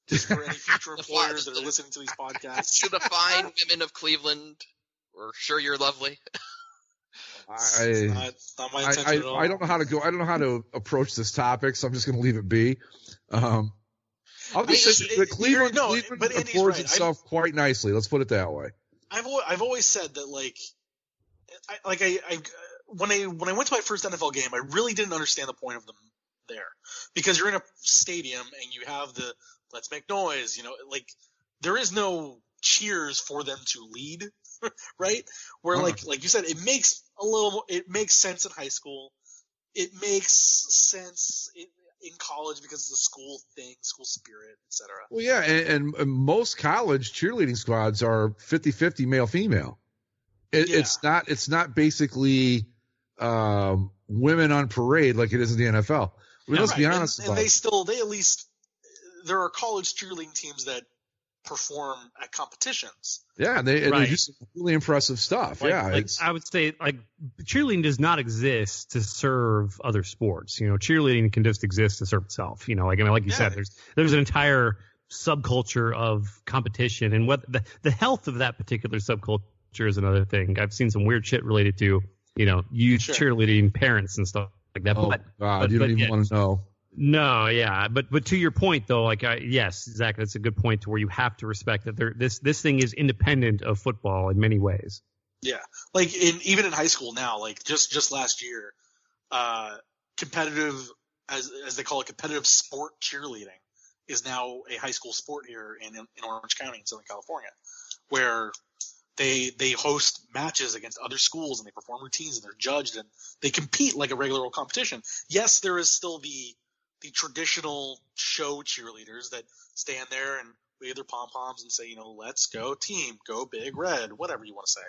Just for any future employers that are listening to these podcasts. To the fine women of Cleveland, we're sure you're lovely. Not my intention at all. I don't know how to go. I don't know how to approach this topic, so I'm just going to leave it be. I'll just say that Cleveland affords itself quite nicely. Let's put it that way. I've always said that when I went to my first NFL game, I really didn't understand the point of them there, because you're in a stadium and you have the let's make noise, like there is no cheers for them to lead, right? Where like you said, it makes sense in high school it makes sense in college because it's a school thing, school spirit, etc. Well, yeah, and most college cheerleading squads are 50-50 male-female. It's not basically women on parade like it is in the NFL. I mean, let's be honest about it. There are college cheerleading teams that perform at competitions. Yeah, and they do some really impressive stuff. I would say cheerleading does not exist to serve other sports. Cheerleading can just exist to serve itself. Like you said, there's an entire subculture of competition, and what the health of that particular subculture is another thing. I've seen some weird shit related to youth cheerleading parents and stuff like that. Oh God, you don't even want to know. No, yeah, but to your point though, yes, exactly, that's a good point to where you have to respect that this thing is independent of football in many ways. Yeah, even in high school now, just last year, competitive as they call it, competitive sport cheerleading is now a high school sport here in Orange County in Southern California, where they host matches against other schools and they perform routines and they're judged and they compete like a regular old competition. Yes, there is still the traditional show cheerleaders that stand there and wave their pom-poms and say, let's go team, go big red, whatever you want to say.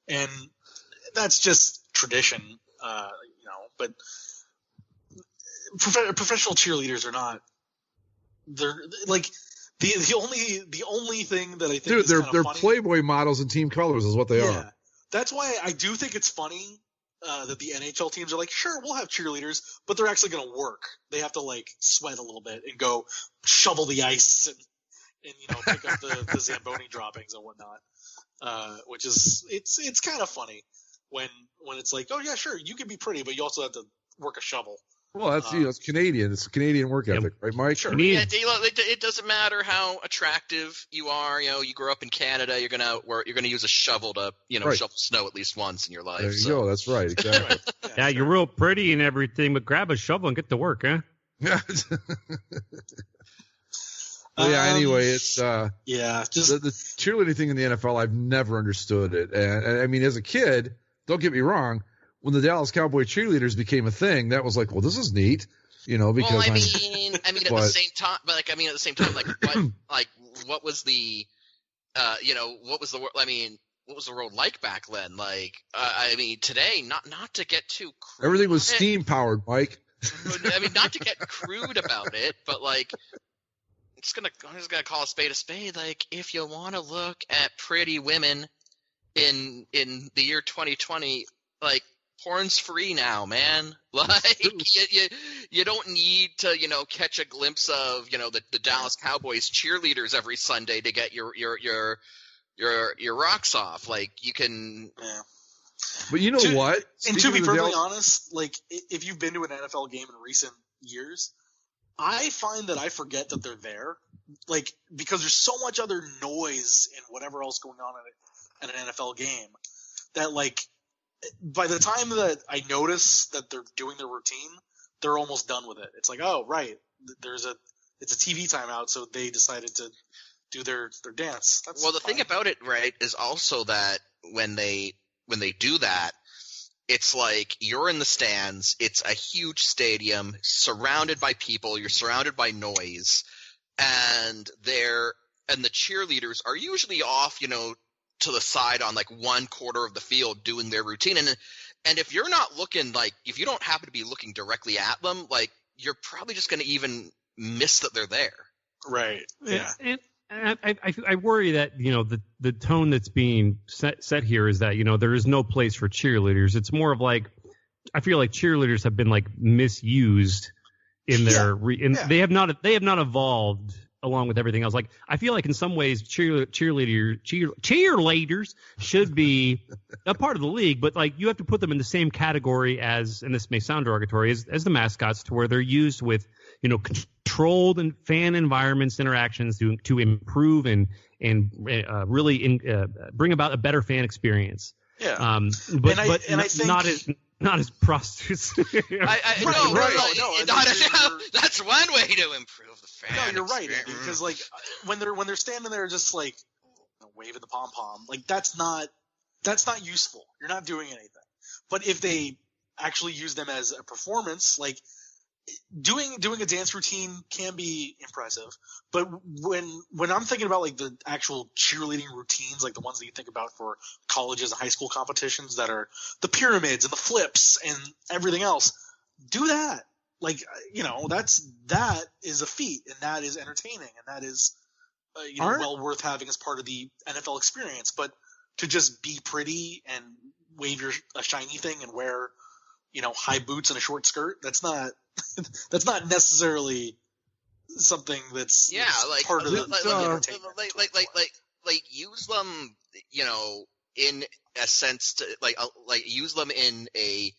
And that's just tradition, but professional cheerleaders are not, they're like the only thing that I think is they're funny, Playboy models in team colors is what they are. That's why I do think it's funny that the NHL teams are like, sure, we'll have cheerleaders, but they're actually going to work. They have to sweat a little bit and go shovel the ice and pick up the Zamboni droppings and whatnot. Which is it's kind of funny when it's like, oh yeah, sure, you can be pretty, but you also have to work a shovel. Well, that's it's Canadian. It's a Canadian work ethic, right, Mike? Sure. Yeah, it doesn't matter how attractive you are. You grew up in Canada. You're gonna use a shovel to shovel snow at least once in your life. There you go. That's right. Exactly. Yeah, you're real pretty and everything, but grab a shovel and get to work, huh? Yeah. Anyway, it's just the cheerleading thing in the NFL. I've never understood it, and I mean, as a kid, don't get me wrong. When the Dallas Cowboy cheerleaders became a thing, that was like, well, this is neat, because at the same time, what was the, what was the world? I mean, what was the world like back then? Today, not to get too crude. Everything was steam powered, Mike. I mean, not to get crude about it, but I'm just gonna call a spade a spade. If you want to look at pretty women in the year 2020, porn's free now, man. You don't need to, catch a glimpse of, the Dallas Cowboys cheerleaders every Sunday to get your rocks off. You can. Yeah. But you know what? And to be perfectly honest, if you've been to an NFL game in recent years, I find that I forget that they're there, because there's so much other noise and whatever else going on at an NFL game that by the time that I notice that they're doing their routine, they're almost done with it. It's like, oh, right, it's a TV timeout, so they decided to do their dance. That's the thing about it, right, is also that when they do that, it's like you're in the stands. It's a huge stadium surrounded by people. You're surrounded by noise, and the cheerleaders are usually off, to the side on one quarter of the field doing their routine. And if you're not looking, if you don't happen to be looking directly at them, you're probably just going to even miss that they're there. Right. Yeah. And I worry that, the tone that's being set here is that, there is no place for cheerleaders. It's more of I feel like cheerleaders have been misused in their, they have not evolved along with everything else. I feel like in some ways cheerleaders should be a part of the league, but you have to put them in the same category as, and this may sound derogatory, as the mascots, to where they're used with, controlled and fan environments, interactions to improve and really bring about a better fan experience. Yeah. But I think not as prostitutes. That's one way to improve the fan. No, you're right, Andy, because when they're standing there just waving the pom pom, that's not useful. You're not doing anything. But if they actually use them as a performance. Like doing a dance routine can be impressive, but when I'm thinking about like the actual cheerleading routines, like the ones that you think about for colleges and high school competitions that are the pyramids and the flips and everything else, do that. Like, that is a feat, and that is entertaining, and that is well worth having as part of the NFL experience. But to just be pretty and wave a shiny thing and wear high boots and a short skirt, that's not necessarily something that's like part of the entertainment. Like use them, in a sense to like use them in a,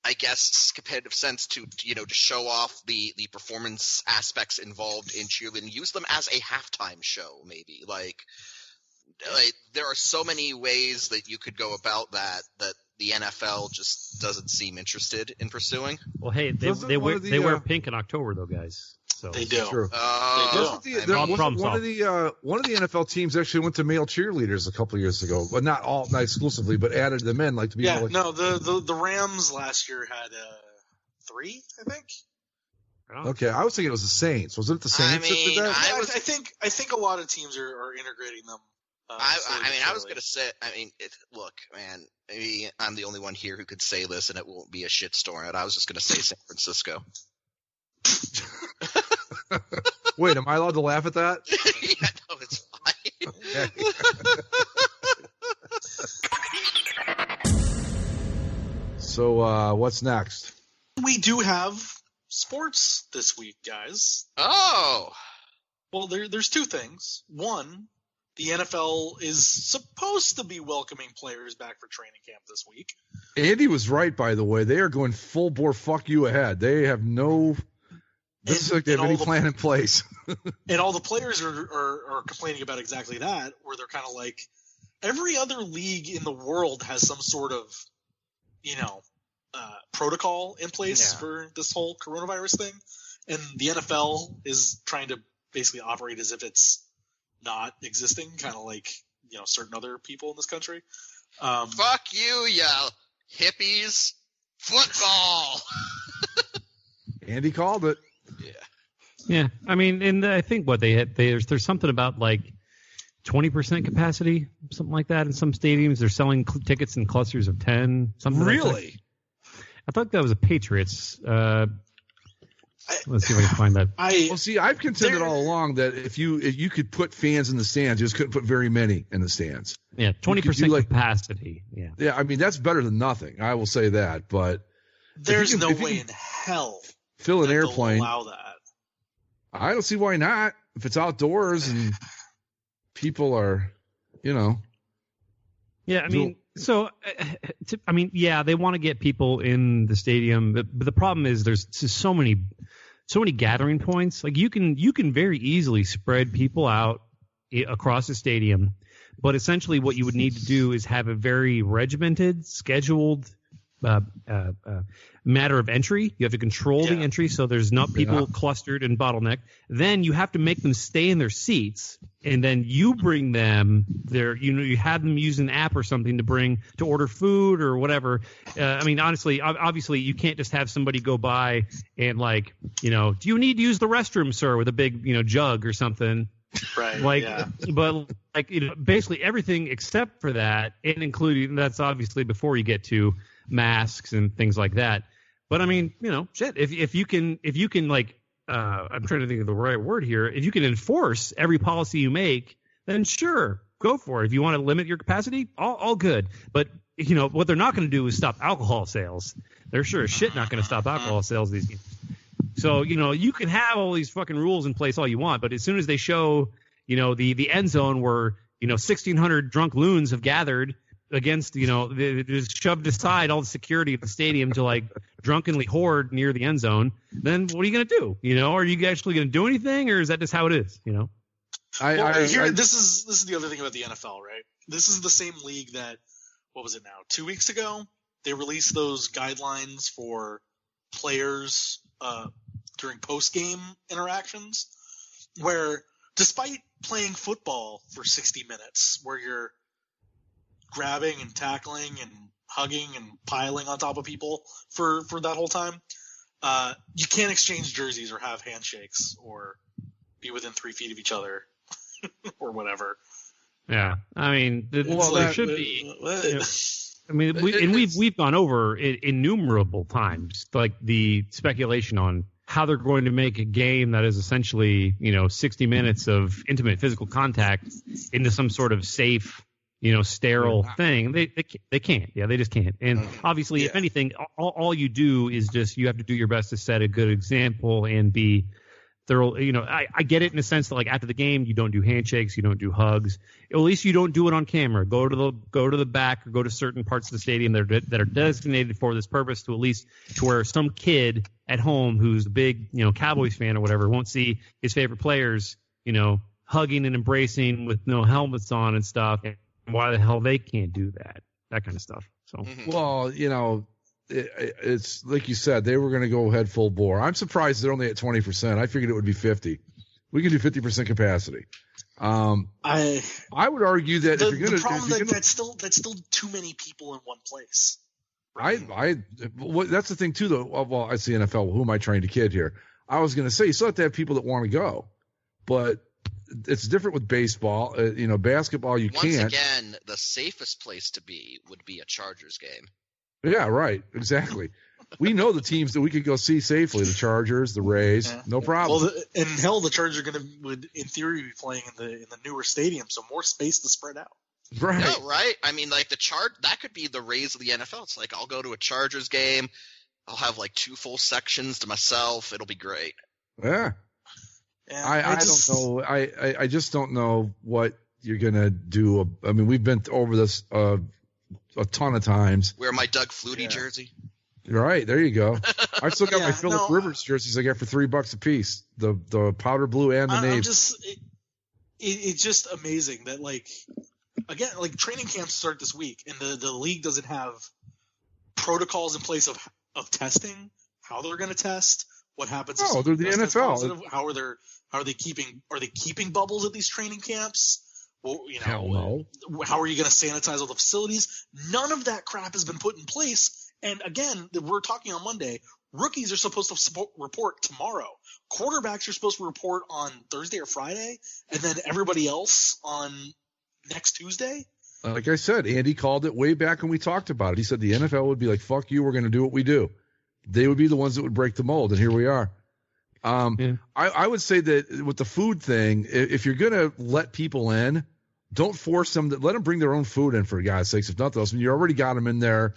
I guess, competitive sense to to show off the performance aspects involved in cheerleading. Use them as a halftime show, maybe. Like there are so many ways that you could go about that the NFL just doesn't seem interested in pursuing. Well, hey, they wear pink in October, though, guys. So they do. True. They do. One of the NFL teams actually went to male cheerleaders a couple of years ago, but not exclusively, but added them in to be. Yeah, the Rams last year had 3, I think. Okay, I was thinking it was the Saints. Was it the Saints that did that? I think a lot of teams are integrating them. I was gonna say. Look, man. Maybe I'm the only one here who could say this, and it won't be a shitstorm. And I was just gonna say San Francisco. Wait, am I allowed to laugh at that? Yeah, no, it's fine. So, what's next? We do have sports this week, guys. Oh. Well, there's 2 things. One, the NFL is supposed to be welcoming players back for training camp this week. Andy was right, by the way. They are going full bore fuck you ahead. They have no... This is they have any plan in place. And all the players are complaining about exactly that, where they're kind of like, every other league in the world has some sort of, protocol in place for this whole coronavirus thing. And the NFL is trying to basically operate as if it's not existing, kind of like, certain other people in this country. Fuck you, hippies. Football. Andy called it. Yeah. I mean, and I think what they had, there's something about like 20% capacity, something like that in some stadiums. They're selling tickets in clusters of 10. Something really? I thought that was a Patriots. Let's see if I can find that. I've contended all along that if you could put fans in the stands, you just couldn't put very many in the stands. Yeah, 20% capacity. Yeah. Yeah, I mean that's better than nothing. I will say that, but there's no way in hell fill an airplane. Allow that. I don't see why not. If it's outdoors and people are, Yeah, I mean, they want to get people in the stadium, but the problem is there's just so many gathering points. Like you can very easily spread people out across the stadium, but essentially what you would need to do is have a very regimented, scheduled matter of entry. You have to control the entry so there's not people clustered and bottlenecked. Then you have to make them stay in their seats, and then you bring them there. You have them use an app or something to order food or whatever. I mean, honestly, obviously, you can't just have somebody go by and do you need to use the restroom, sir, with a big jug or something. Right. But basically everything except for that, and including that's obviously before you get to masks and things like that. But I mean, shit. If you can I'm trying to think of the right word here. If you can enforce every policy you make, then sure, go for it. If you want to limit your capacity, all good. But what they're not going to do is stop alcohol sales. They're sure as shit not going to stop alcohol sales these days. So you can have all these fucking rules in place all you want, but as soon as they show the end zone where 1,600 drunk loons have gathered against, they just shoved aside all the security of the stadium to drunkenly hoard near the end zone, then what are you going to do? Are you actually going to do anything, or is that just how it is? This is the other thing about the NFL, right? This is the same league that, what was it now, 2 weeks ago? They released those guidelines for players during post-game interactions, where despite playing football for 60 minutes, where you're grabbing and tackling and hugging and piling on top of people for that whole time. You can't exchange jerseys or have handshakes or be within 3 feet of each other or whatever. Yeah, I mean, there should be. I mean, we've gone over it innumerable times, like the speculation on how they're going to make a game that is essentially, 60 minutes of intimate physical contact into some sort of safe, sterile thing. They can't. Yeah, they just can't. And obviously, if anything, all you do is just you have to do your best to set a good example and be thorough. I get it in a sense that like after the game, you don't do handshakes, you don't do hugs. At least you don't do it on camera. Go to the back or go to certain parts of the stadium that are designated for this purpose to at least to where some kid at home who's a big Cowboys fan or whatever won't see his favorite players hugging and embracing with no helmets on and stuff. And why the hell they can't do that kind of stuff. So well, it's like you said, they were going to go ahead full bore. I'm surprised they're only at 20%. I figured it would be 50. We can do 50% capacity. I would argue that if you're going to, that's still too many people in one place. That's the thing too, though. Well, it's the NFL. Who am I trying to kid here? I was going to say you still have to have people that want to go, but it's different with baseball. Basketball you can't. Once again, the safest place to be would be a Chargers game. Yeah, right. Exactly. We know the teams that we could go see safely: the Chargers, the Rays, no problem. Well, and hell, the Chargers would in theory be playing in the newer stadium, so more space to spread out. Right. No, right. I mean, like that could be the Rays of the NFL. It's like I'll go to a Chargers game, I'll have like 2 full sections to myself. It'll be great. Yeah. I don't know. I just don't know what you're gonna do. I mean, we've been over this a ton of times. Wear my Doug Flutie jersey. Right, there you go. I still got my Phillip Rivers jerseys I got for $3 a piece. The powder blue and the navy. It's just amazing that again, training camps start this week and the league doesn't have protocols in place of testing, how they're going to test, what happens. Oh, they're the NFL. Positive, how are they keeping bubbles at these training camps? Well, hell no. How are you going to sanitize all the facilities? None of that crap has been put in place. And again, we're talking on Monday. Rookies are supposed to report tomorrow. Quarterbacks are supposed to report on Thursday or Friday, and then everybody else on next Tuesday. Like I said, Andy called it way back when we talked about it. He said the NFL would be like, fuck you, we're going to do what we do. They would be the ones that would break the mold, and here we are. I would say that with the food thing, if you're going to let people in, don't force them. Let them bring their own food in, for God's sakes. If nothing else, I mean, you already got them in there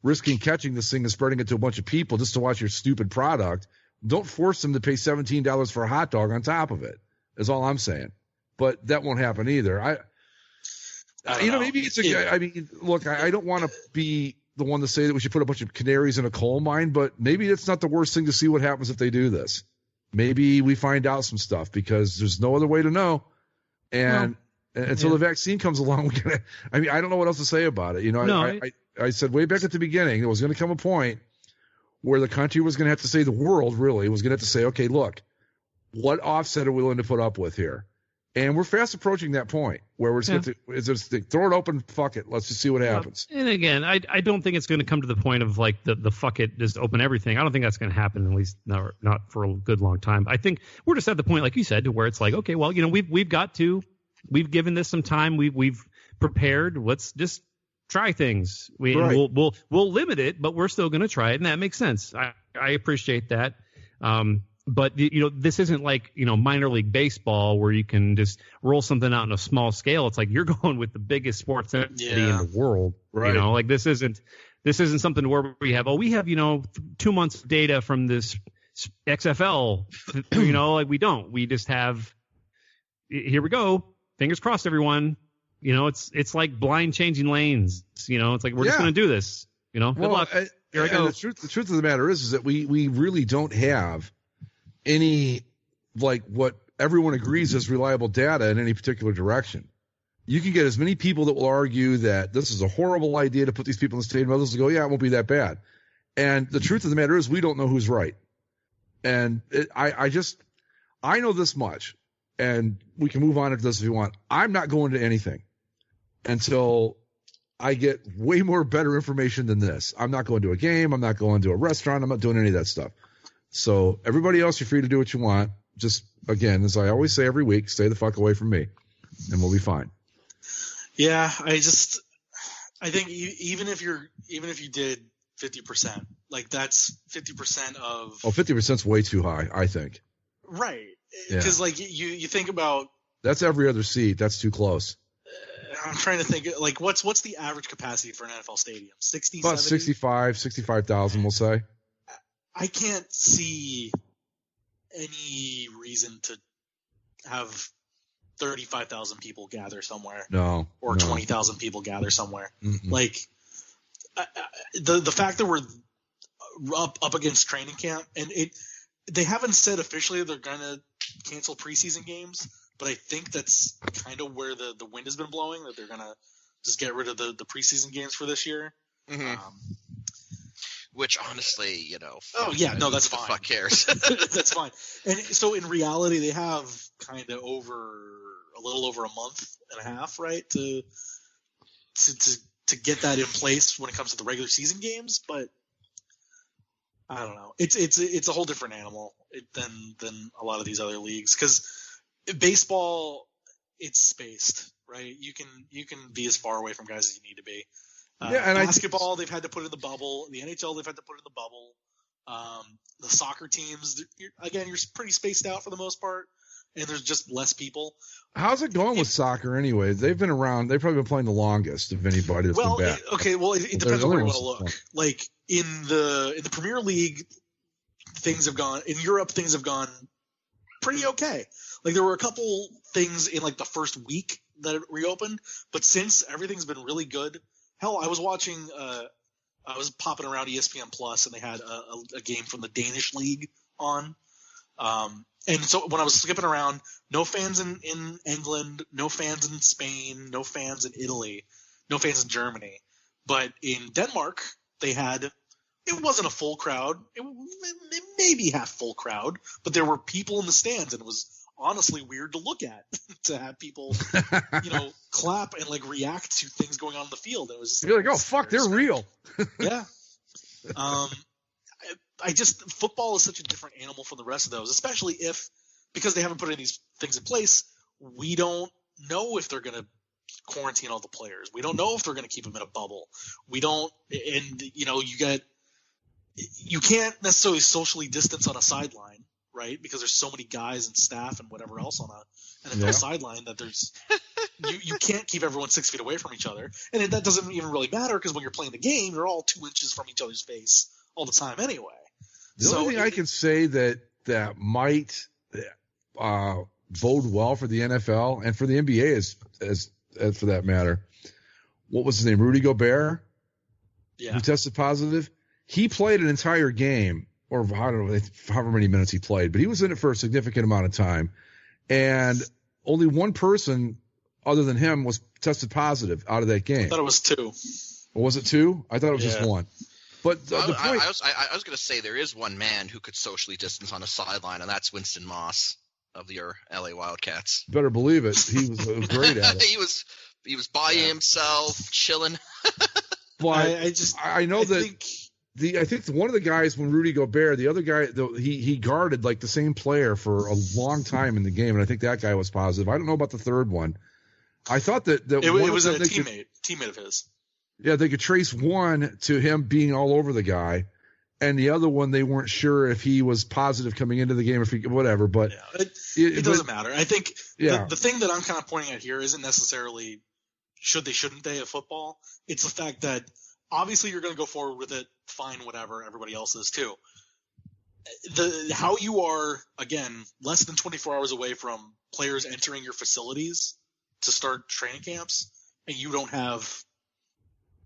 risking catching this thing and spreading it to a bunch of people just to watch your stupid product. Don't force them to pay $17 for a hot dog on top of it, is all I'm saying. But that won't happen either. Maybe it's I mean, look, I don't want to be the one to say that we should put a bunch of canaries in a coal mine, but maybe it's not the worst thing to see what happens if they do this. Maybe we find out some stuff because there's no other way to know. And until the vaccine comes along, I don't know what else to say about it. I said way back at the beginning, there was going to come a point where the country was going to have to say, the world really was going to have to say, okay, look, what offset are we willing to put up with here? And we're fast approaching that point where we're just going to throw it open, fuck it, let's just see what happens. And again, I don't think it's going to come to the point of like the fuck it, just open everything. I don't think that's going to happen, at least not for a good long time. I think we're just at the point, like you said, to where it's like, okay, well, we've given this some time, we've prepared. Let's just try things. We'll limit it, but we're still going to try it, and that makes sense. I appreciate that. But this isn't like minor league baseball where you can just roll something out on a small scale. It's like you're going with the biggest sports entity in the world. Right. This isn't something where we have 2 months of data from this XFL. We don't. We just have. Here we go. Fingers crossed, everyone. It's like blind changing lanes. It's like we're just going to do this. Good luck. Here I go. The truth of the matter is that we really don't have any what everyone agrees is reliable data in any particular direction. You can get as many people that will argue that this is a horrible idea to put these people in the stadium. Others will go, yeah, it won't be that bad. And the truth of the matter is we don't know who's right. And I know this much, and we can move on to this if you want. I'm not going to anything until I get way more better information than this. I'm not going to a game. I'm not going to a restaurant. I'm not doing any of that stuff. So everybody else, you're free to do what you want. Just, again, as I always say every week, stay the fuck away from me, and we'll be fine. Yeah, I think even if you did 50%, like that's 50% of. Oh, 50% is way too high, I think. Right, because like you think about. That's every other seat. That's too close. I'm trying to think, like, what's the average capacity for an NFL stadium? 60, about 70? 65,000, we'll say. I can't see any reason to have 35,000 people gather somewhere. No. Or 20,000 people gather somewhere. Mm-mm. Like, the fact that we're up against training camp, and they haven't said officially they're going to cancel preseason games, but I think that's kind of where the wind has been blowing, that they're going to just get rid of the preseason games for this year. Mm-hmm. Which, honestly, Oh, yeah, no, that's fine. Who the fuck cares? That's fine. And so, in reality, they have kind of a little over a month and a half, right, to get that in place when it comes to the regular season games. But I don't know. It's a whole different animal than a lot of these other leagues, because baseball, it's spaced, right? You can be as far away from guys as you need to be. And basketball, they've had to put in the bubble. The NHL, they've had to put in the bubble. The soccer teams, you're pretty spaced out for the most part, and there's just less people. How's it going with soccer anyway? They've been around. They've probably been playing the longest of anybody that's been back. It depends on where you want to look. Like in the Premier League, things have gone. In Europe, things have gone pretty okay. Like there were a couple things in like the first week that it reopened, but since everything's been really good. Hell, I was watching. I was popping around ESPN Plus, and they had a game from the Danish league on. And so when I was skipping around, no fans in England, no fans in Spain, no fans in Italy, no fans in Germany. But in Denmark, they had – it wasn't a full crowd. It maybe half full crowd, but there were people in the stands, and it was honestly weird to look at, to have people, clap and like react to things going on in the field. It was just, you're like, oh fuck, they're real. Yeah. Football is such a different animal from the rest of those, especially because they haven't put any of these things in place, we don't know if they're going to quarantine all the players. We don't know if they're going to keep them in a bubble. We don't, and you can't necessarily socially distance on a sideline, right? Because there's so many guys and staff and whatever else on a NFL sideline that there's you can't keep everyone 6 feet away from each other, and that doesn't even really matter because when you're playing the game, you're all 2 inches from each other's face all the time anyway. The only thing I can say that might bode well for the NFL and for the NBA as for that matter. What was his name? Rudy Gobert, who tested positive. He played an entire game, or I don't know, however many minutes he played, but he was in it for a significant amount of time. And only one person other than him was tested positive out of that game. I thought it was 2. Or was it 2? I thought it was just 1. But the point, I was going to say there is one man who could socially distance on a sideline, and that's Winston Moss of your LA Wildcats. Better believe it. He was great at it. He was by himself, chilling. But I think one of the guys, when Rudy Gobert, the other guy, he guarded like the same player for a long time in the game, and I think that guy was positive. I don't know about the third one. I thought that it was a teammate of his. Yeah, they could trace one to him being all over the guy, and the other one they weren't sure if he was positive coming into the game, if he whatever. But it doesn't matter. I think the thing that I'm kind of pointing at here isn't necessarily shouldn't they of football. It's the fact that obviously you're going to go forward with it, fine, whatever. Everybody else is too. How you are, again, less than 24 hours away from players entering your facilities to start training camps, and you don't have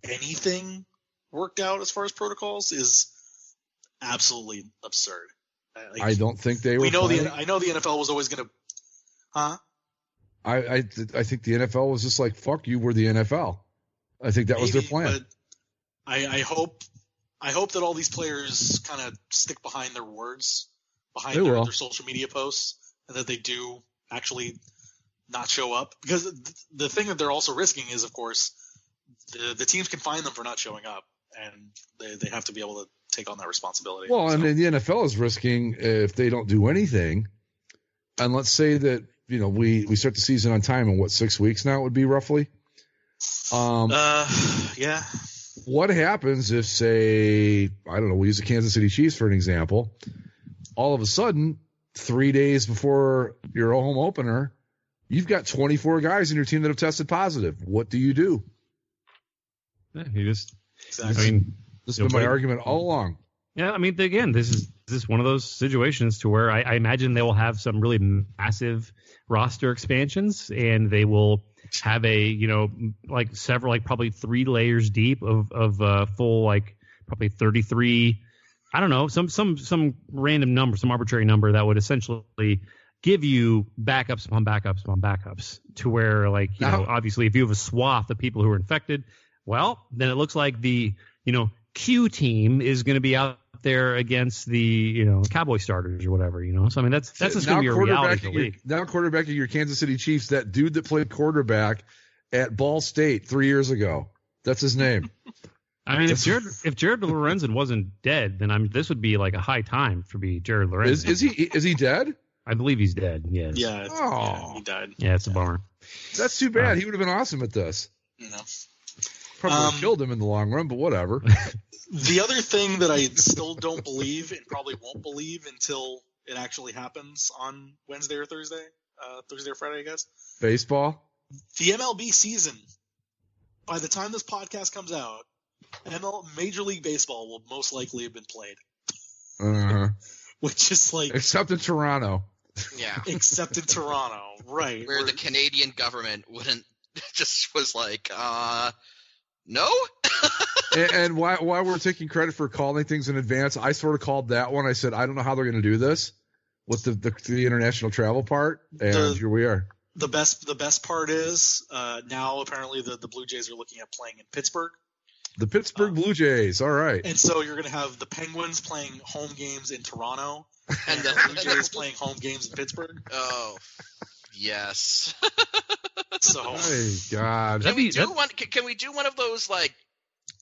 anything worked out as far as protocols is absolutely absurd. I don't think they were. I know the NFL was always going to. Huh? I think the NFL was just like, fuck you, we're the NFL. I think that was their plan. But I hope that all these players kind of stick behind their words, behind their social media posts, and that they do actually not show up. Because the thing that they're also risking is, of course, the teams can fine them for not showing up, and they have to be able to take on that responsibility. Well, and then the NFL is risking if they don't do anything, and let's say that we start the season on time in 6 weeks now it would be roughly. Yeah. What happens if, say, I don't know, we use the Kansas City Chiefs for an example. All of a sudden, 3 days before your home opener, you've got 24 guys in your team that have tested positive. What do you do? Yeah, you just. Exactly. I mean, this has been my argument all along. Yeah, I mean, again, this is one of those situations to where I imagine they will have some really massive roster expansions, and they will have probably 3 layers deep of full, like probably 33. I don't know, some random number, some arbitrary number that would essentially give you backups upon backups upon backups to where, like, obviously if you have a swath of people who are infected, well, then it looks like the, Q team is going to be out there against the, Cowboy starters or whatever, So, I mean, that's just going to be a reality of the league. Now quarterback of your Kansas City Chiefs, that dude that played quarterback at Ball State 3 years ago. That's his name. I mean, if Jared Lorenzen wasn't dead, then this would be like a high time for Jared Lorenzen. Is he dead? I believe he's dead. Yes. Yeah. He died. Yeah, it's a bummer. That's too bad. He would have been awesome at this. Probably killed him in the long run, but whatever. The other thing that I still don't believe and probably won't believe until it actually happens on Wednesday or Thursday, Thursday or Friday, I guess. Baseball. The MLB season. By the time this podcast comes out, Major League Baseball will most likely have been played. Which is like... Except in Toronto. Yeah. Except in Toronto, right. Where the Canadian government just was like, no? and while we're taking credit for calling things in advance, I sort of called that one. I said, I don't know how they're going to do this with the international travel part, and here we are. The best part is now apparently the Blue Jays are looking at playing in Pittsburgh. The Pittsburgh Blue Jays, all right. And so you're going to have the Penguins playing home games in Toronto, and the Blue Jays playing home games in Pittsburgh. Oh, yes. So, oh God, can we do one of those like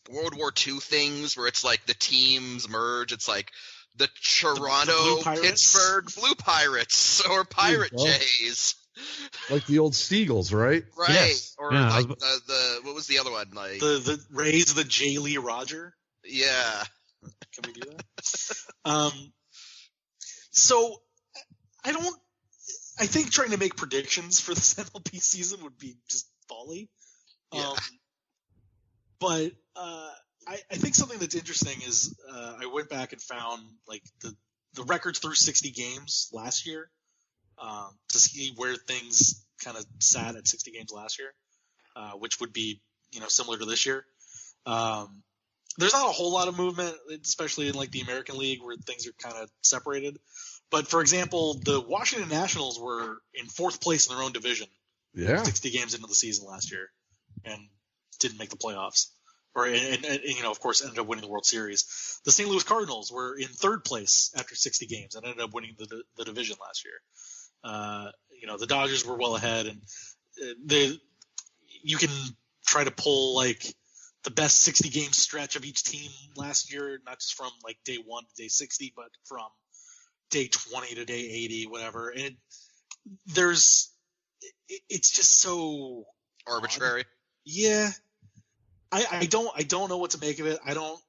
World War II things where it's like the teams merge? It's like the Toronto, Pittsburgh Blue Pirates or Pirate Jays. Like the old Steagles, right? Right. Yes. Or like the what was the other one? Like the Rays, the J. Lee Roger. Yeah. Can we do that? So I think trying to make predictions for this MLB season would be just folly. Yeah. But I think something that's interesting is I went back and found like the records through 60 games last year. To see where things kind of sat at 60 games last year, which would be, similar to this year. There's not a whole lot of movement, especially in like the American League where things are kind of separated. But for example, the Washington Nationals were in 4th place in their own division. Yeah. 60 games into the season last year and didn't make the playoffs. And of course, ended up winning the World Series. The St. Louis Cardinals were in 3rd place after 60 games and ended up winning the division last year. The Dodgers were well ahead, and you can try to pull like the best 60 game stretch of each team last year, not just from like day 1 to day 60, but from day 20 to day 80, whatever. And it's just so arbitrary. Odd. Yeah. I don't know what to make of it. I don't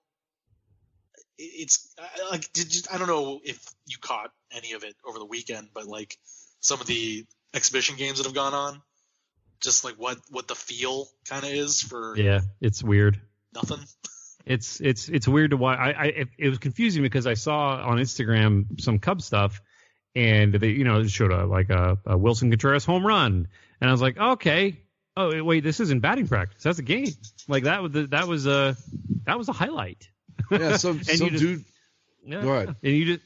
know if you caught any of it over the weekend, but like some of the exhibition games that have gone on, just like what the feel kind of is for. Yeah, it's weird. Nothing. It's weird to watch. It was confusing because I saw on Instagram some Cubs stuff, and they showed a Wilson Contreras home run, and I was like, okay, oh wait, this isn't batting practice. That's a game. Like that was a highlight. Yeah, dude. Yeah. Go ahead. And you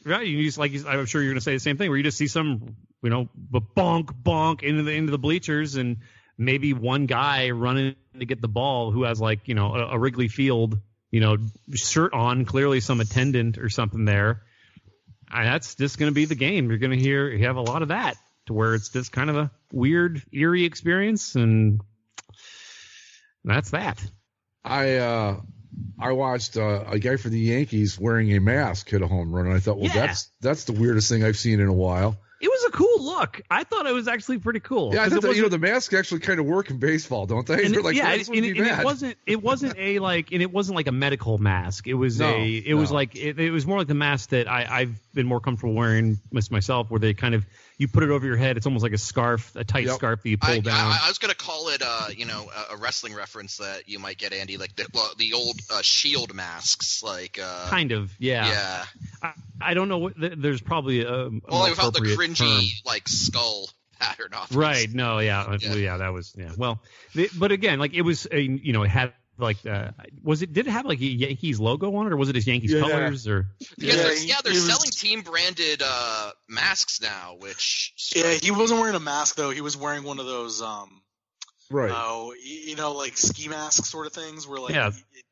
just like I'm sure you're going to say the same thing, where you just see some bonk into the bleachers, and maybe one guy running to get the ball who has like a Wrigley Field shirt on, clearly some attendant or something there. And that's just going to be the game. You're going to have a lot of that, to where it's just kind of a weird, eerie experience, and that's that. I watched a guy for the Yankees wearing a mask hit a home run, and I thought, well, that's the weirdest thing I've seen in a while. It was a cool look. I thought it was actually pretty cool. Yeah, I thought the masks actually kind of work in baseball, don't they? And They're like, it wasn't like a medical mask. It was it was more like the mask that I've been more comfortable wearing myself, where they kind of you put it over your head. It's almost like a scarf, a tight scarf that you pull down. I was gonna call it a wrestling reference that you might get, Andy, like the old shield masks, like kind of, yeah. I don't know what there's probably a without the cringy like skull pattern off. Right? No, that was Well, but again, like it was it had like did it have like a Yankees logo on it, or was it just Yankees colors? Or they're selling team branded masks now. Which he wasn't wearing a mask though. He was wearing one of those right. Like ski mask sort of things where like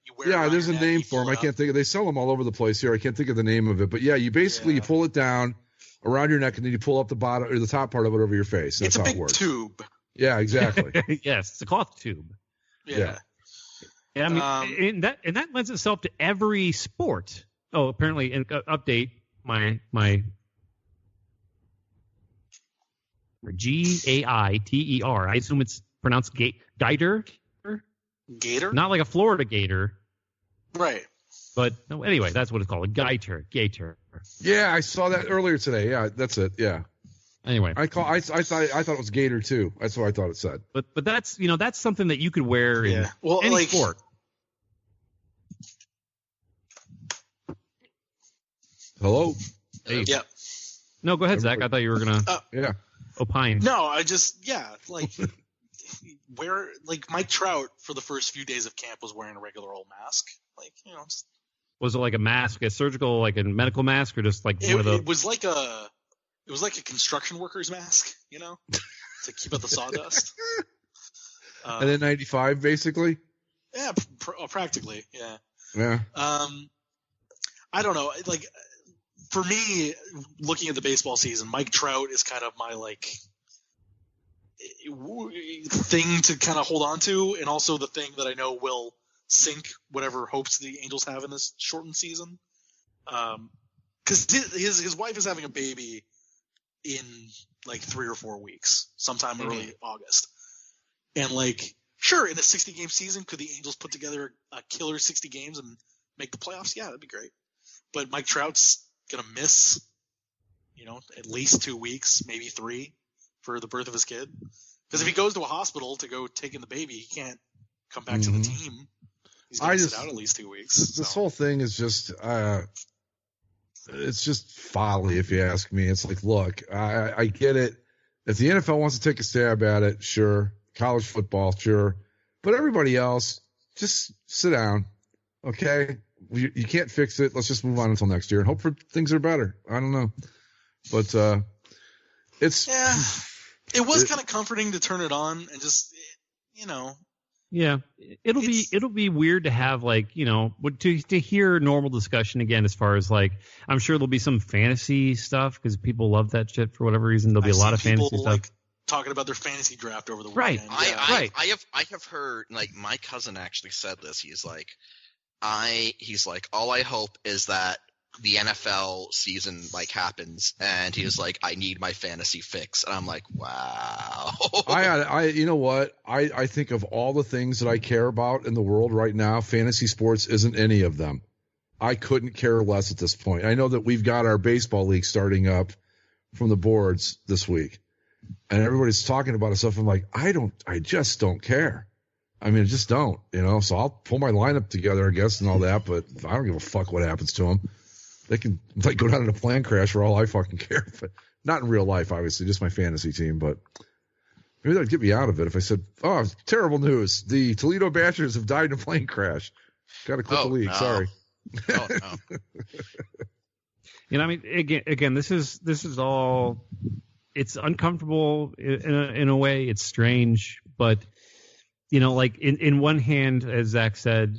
you wear there's a name for them. I can't think of. They sell them all over the place here. I can't think of the name of it, but you basically you pull it down around your neck and then you pull up the bottom or the top part of it over your face. That's how it works. It's a big tube. Yeah, exactly. Yes, it's a cloth tube. Yeah. I mean, and that lends itself to every sport. Oh, apparently, update my Gaiter. I assume it's pronounced Gaiter. Gator? Not like a Florida gator. Right. But anyway, that's what it's called, a Gaiter. Yeah, I saw that earlier today. Yeah, that's it. Yeah. Anyway, I thought it was Gator too. That's what I thought it said. But that's that's something that you could wear in any sport. Hello. Hey. Yeah. No, go ahead, Zach. I thought you were gonna opine. No, I just where like Mike Trout for the first few days of camp was wearing a regular old mask, like just, was it like a mask, a surgical, like a medical mask, or just like it was like a construction worker's mask, to keep out the sawdust. And then 95, basically. Yeah, practically. Yeah. Yeah. I don't know. Like, for me, looking at the baseball season, Mike Trout is kind of my thing to kind of hold on to, and also the thing that I know will sink whatever hopes the Angels have in this shortened season. Because his wife is having a baby in like 3 or 4 weeks, sometime early August. And sure, in a 60-game season, could the Angels put together a killer 60 games and make the playoffs? Yeah, that'd be great. But Mike Trout's gonna miss, at least 2 weeks, maybe 3, for the birth of his kid. Because if he goes to a hospital to go take in the baby, he can't come back to the team. He's gonna sit out at least 2 weeks. This whole thing is just it's just folly, if you ask me. It's like, look, I get it. If the NFL wants to take a stab at it, sure. College football, sure. But everybody else, just sit down, okay? You can't fix it. Let's just move on until next year and hope for things are better. I don't know. But it's... Yeah. It was kind of comforting to turn it on and just, Yeah, it'll be weird to have to hear normal discussion again, as far as I'm sure there'll be some fantasy stuff because people love that shit for whatever reason. There'll be a lot of fantasy stuff. Talking about their fantasy draft over the right. weekend. I have heard, my cousin actually said this. He's like, all I hope is that the NFL season happens, and he was like, I need my fantasy fix, and I'm like, wow. You know what? I think of all the things that I care about in the world right now, fantasy sports isn't any of them. I couldn't care less at this point. I know that we've got our baseball league starting up from the boards this week, and everybody's talking about it stuff. I'm like, I just don't care. I mean, I just don't, so I'll pull my lineup together, I guess, and all that, but I don't give a fuck what happens to them. They can go down in a plane crash for all I fucking care, but not in real life, obviously, just my fantasy team. But maybe that would get me out of it if I said, "Oh, terrible news! The Toledo Badgers have died in a plane crash." Got to quit the league. No. Sorry. Oh, no. I mean, again, this is all. It's uncomfortable in a way. It's strange, but in one hand, as Zach said,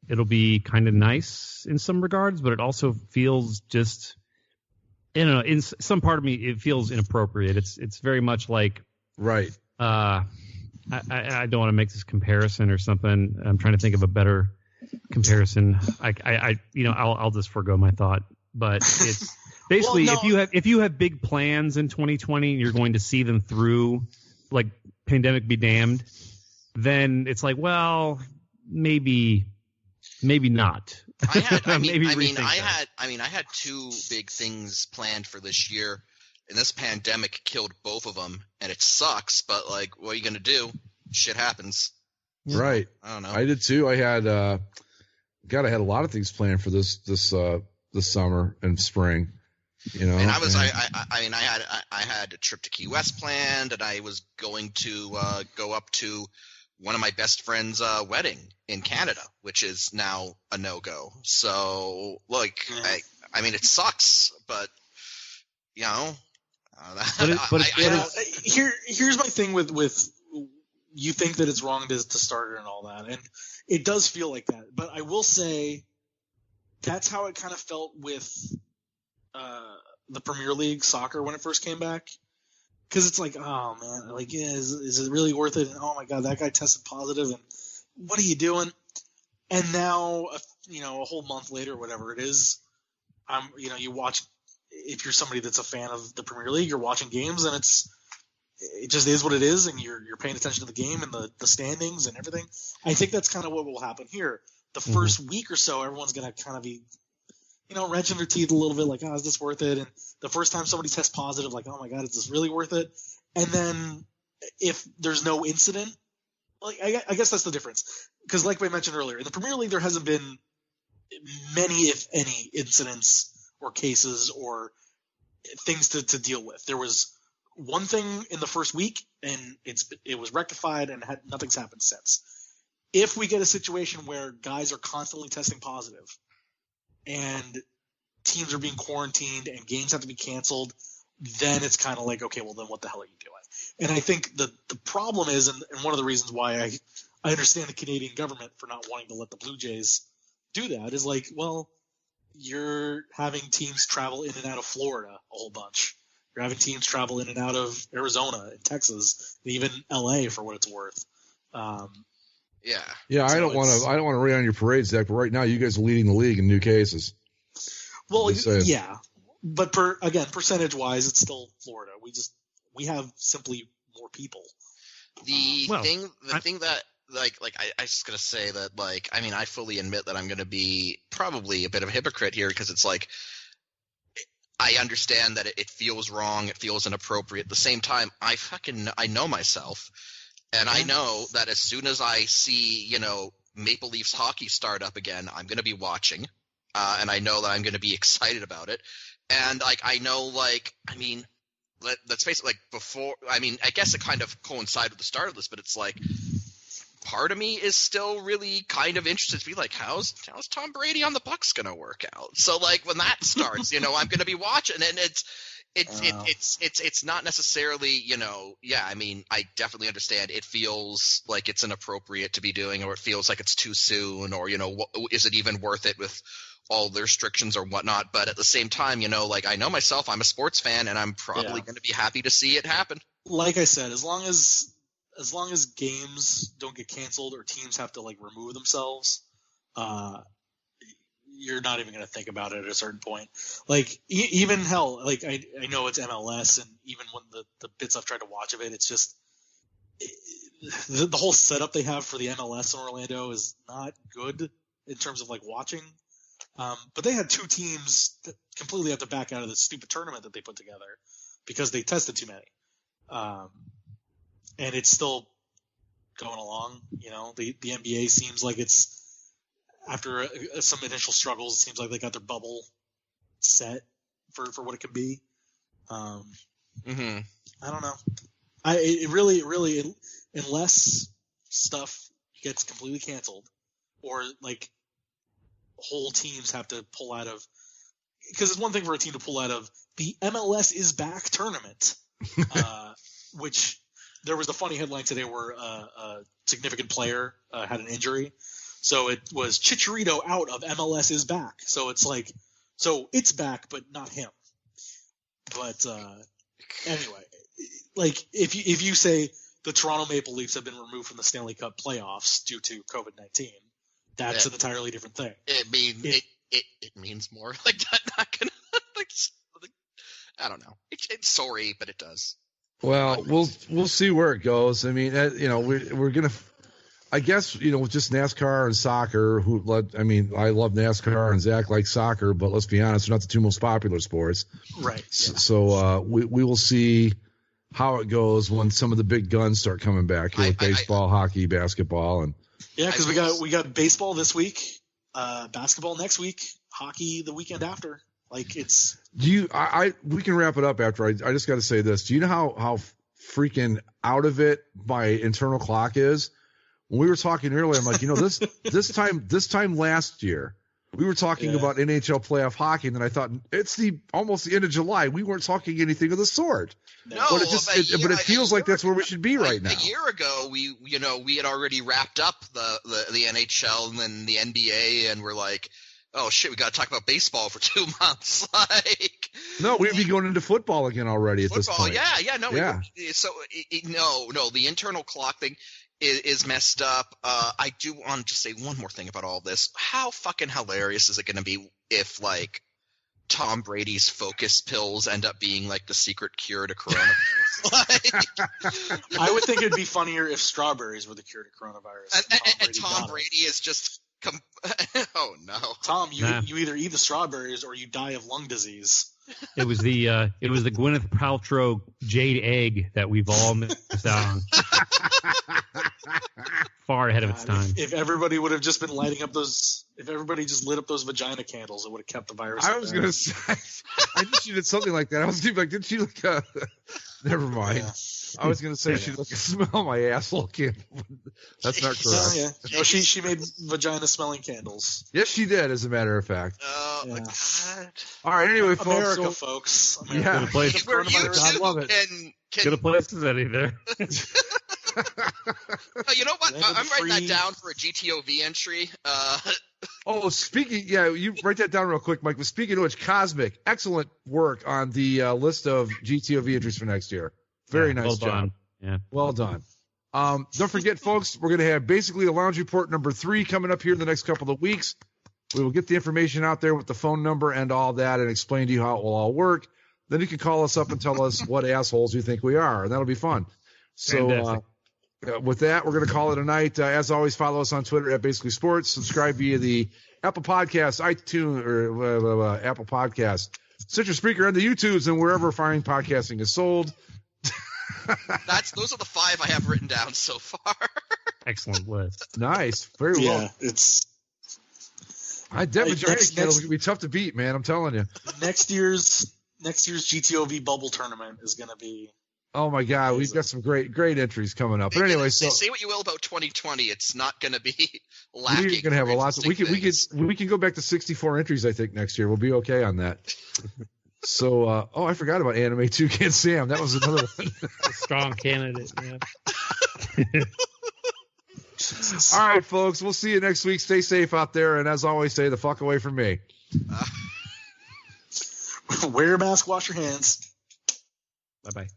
it'll be kind of nice in some regards, but it also feels just, in some part of me, it feels inappropriate. It's very much like, right. I don't want to make this comparison or something. I'm trying to think of a better comparison. I'll just forego my thought. But it's basically if you have big plans in 2020 and you're going to see them through, like pandemic be damned, then it's like, well, maybe not. I had two big things planned for this year, and this pandemic killed both of them, and it sucks. But like, what are you gonna do? Shit happens. Right. I don't know. I did too. I had I had a lot of things planned for this summer and spring. And I had a trip to Key West planned, and I was going to go up to one of my best friend's wedding in Canada, which is now a no-go. So, look, I mean, it sucks, but here's my thing with you think that it's wrong to start it and all that, and it does feel like that. But I will say that's how it kind of felt with the Premier League soccer when it first came back. Because it's like, oh man, like, yeah, is it really worth it? And oh my god, that guy tested positive, and what are you doing? And now, a whole month later, whatever it is, you watch. If you're somebody that's a fan of the Premier League, you're watching games, and it just is what it is, and you're paying attention to the game and the standings and everything. I think that's kind of what will happen here. The first week or so, everyone's gonna kind of be, wrenching their teeth a little bit, like, oh, is this worth it? And the first time somebody tests positive, like, oh my god, is this really worth it? And then if there's no incident, like, I guess that's the difference. Because like I mentioned earlier, in the Premier League, there hasn't been many, if any, incidents or cases or things to deal with. There was one thing in the first week, and it was rectified, and nothing's happened since. If we get a situation where guys are constantly testing positive, and teams are being quarantined and games have to be canceled, then it's kind of like, okay, well, then what the hell are you doing? And I think the problem is, and one of the reasons why I understand the Canadian government for not wanting to let the Blue Jays do that is like, well, you're having teams travel in and out of Florida a whole bunch. You're having teams travel in and out of Arizona and Texas, and even LA for what it's worth. Yeah, I don't want to rain on your parade, Zach, but right now you guys are leading the league in new cases. Well, yeah, but percentage wise, it's still Florida. We have simply more people. The thing that I was gonna say that, like, I mean, I fully admit that I'm gonna be probably a bit of a hypocrite here, because it's like, I understand that it feels wrong, it feels inappropriate. At the same time, I know myself. And I know that as soon as I see, Maple Leafs hockey start up again, I'm going to be watching. And I know that I'm going to be excited about it. And, I know, I mean, let's face it, before – I mean, I guess it kind of coincided with the start of this, but it's like part of me is still really kind of interested to be like, how's Tom Brady on the Bucs going to work out? So, when that starts, I'm going to be watching. And it's not necessarily, I mean, I definitely understand it feels like it's inappropriate to be doing, or it feels like it's too soon, or, is it even worth it with all the restrictions or whatnot? But at the same time, I know myself, I'm a sports fan, and I'm probably going to be happy to see it happen. Like I said, as long as games don't get canceled or teams have to remove themselves, you're not even going to think about it at a certain point. Even hell, I know it's MLS, and even when the bits I've tried to watch of it, it's just the whole setup they have for the MLS in Orlando is not good in terms of watching. But they had two teams that completely have to back out of this stupid tournament that they put together because they tested too many. And it's still going along. The NBA seems like it's, after some initial struggles, it seems like they got their bubble set for what it could be. I don't know. It really, unless stuff gets completely canceled, or whole teams have to pull out of, because it's one thing for a team to pull out of the MLS is back tournament, which there was the funny headline today where a significant player had an injury. So it was Chicharito out of MLS is back. So it's so it's back, but not him. But anyway, if you say the Toronto Maple Leafs have been removed from the Stanley Cup playoffs due to COVID-19. That's an entirely different thing. It means more. Like, not gonna, like, I don't know. It's sorry, but it does. Well, we'll see where it goes. I mean, we're gonna. I guess with just NASCAR and soccer. I love NASCAR and Zach likes soccer, but let's be honest, they're not the two most popular sports. Right. Yeah. So we will see how it goes when some of the big guns start coming back here with baseball, hockey, basketball, and because we got baseball this week, basketball next week, hockey the weekend after. Like it's. We can wrap it up after. I just got to say this. Do you know how freaking out of it my internal clock is? When we were talking earlier, I'm like, this time last year, we were talking about NHL playoff hockey, and then I thought it's almost the end of July. We weren't talking anything of the sort. No, but it feels like that's where we should be right now. A year ago, we had already wrapped up the NHL and then the NBA, and we're like, oh shit, we got to talk about baseball for 2 months. Like, no, we'd be going into football again already at this point. No, the internal clock thing is messed up. I do want to say one more thing about all this. How fucking hilarious is it going to be if, like, Tom Brady's focus pills end up being, like, the secret cure to coronavirus? I would think it'd be funnier if strawberries were the cure to coronavirus. And Tom Brady is just oh no, Tom, you either eat the strawberries or you die of lung disease. It was the Gwyneth Paltrow jade egg that we've all missed out on. Far ahead of its time. If everybody would have just been lighting up if everybody just lit up those vagina candles, it would have kept the virus. I was gonna say, I knew she did something like that. I was like, did she look? Never mind. Yeah. I was gonna say she'd look smell my asshole candle. That's not correct. No, she made vagina smelling candles. Yes, she did. As a matter of fact. Oh my god! All right. Anyway, folks. America. Yeah. Good place. Where you I love it. Good a place as any there. Oh, you know what? I'm writing that down for a GTOV entry. You write that down real quick, Mike. But speaking of which, Cosmic, excellent work on the list of GTOV entries for next year. Very nice job. Done. Yeah, well done. Don't forget, folks, we're going to have basically a Lounge Report number 3 coming up here in the next couple of weeks. We will get the information out there with the phone number and all that, and explain to you how it will all work. Then you can call us up and tell us what assholes you think we are, and that'll be fun. So. With that, we're going to call it a night. As always, follow us on Twitter at Basically Sports. Subscribe via the Apple Podcasts, iTunes, or Apple Podcasts, Stitcher, Spreaker, and the YouTubes, and wherever fine podcasting is sold. Those are the 5 I have written down so far. Excellent list. Nice. Very well. Yeah, it's. I definitely it's going to be tough to beat, man. I'm telling you. Next year's GTOV bubble tournament is going to be. Oh my God, we've got some great entries coming up. But anyway, say what you will about 2020, it's not going to be lacking. We're going to have a lot. We can go back to 64 entries. I think next year we'll be okay on that. So, I forgot about Anime 2 Can Sam. That was another one. Strong candidate. Yeah. All right, folks. We'll see you next week. Stay safe out there, and as always, stay the fuck away from me. Wear a mask. Wash your hands. Bye bye.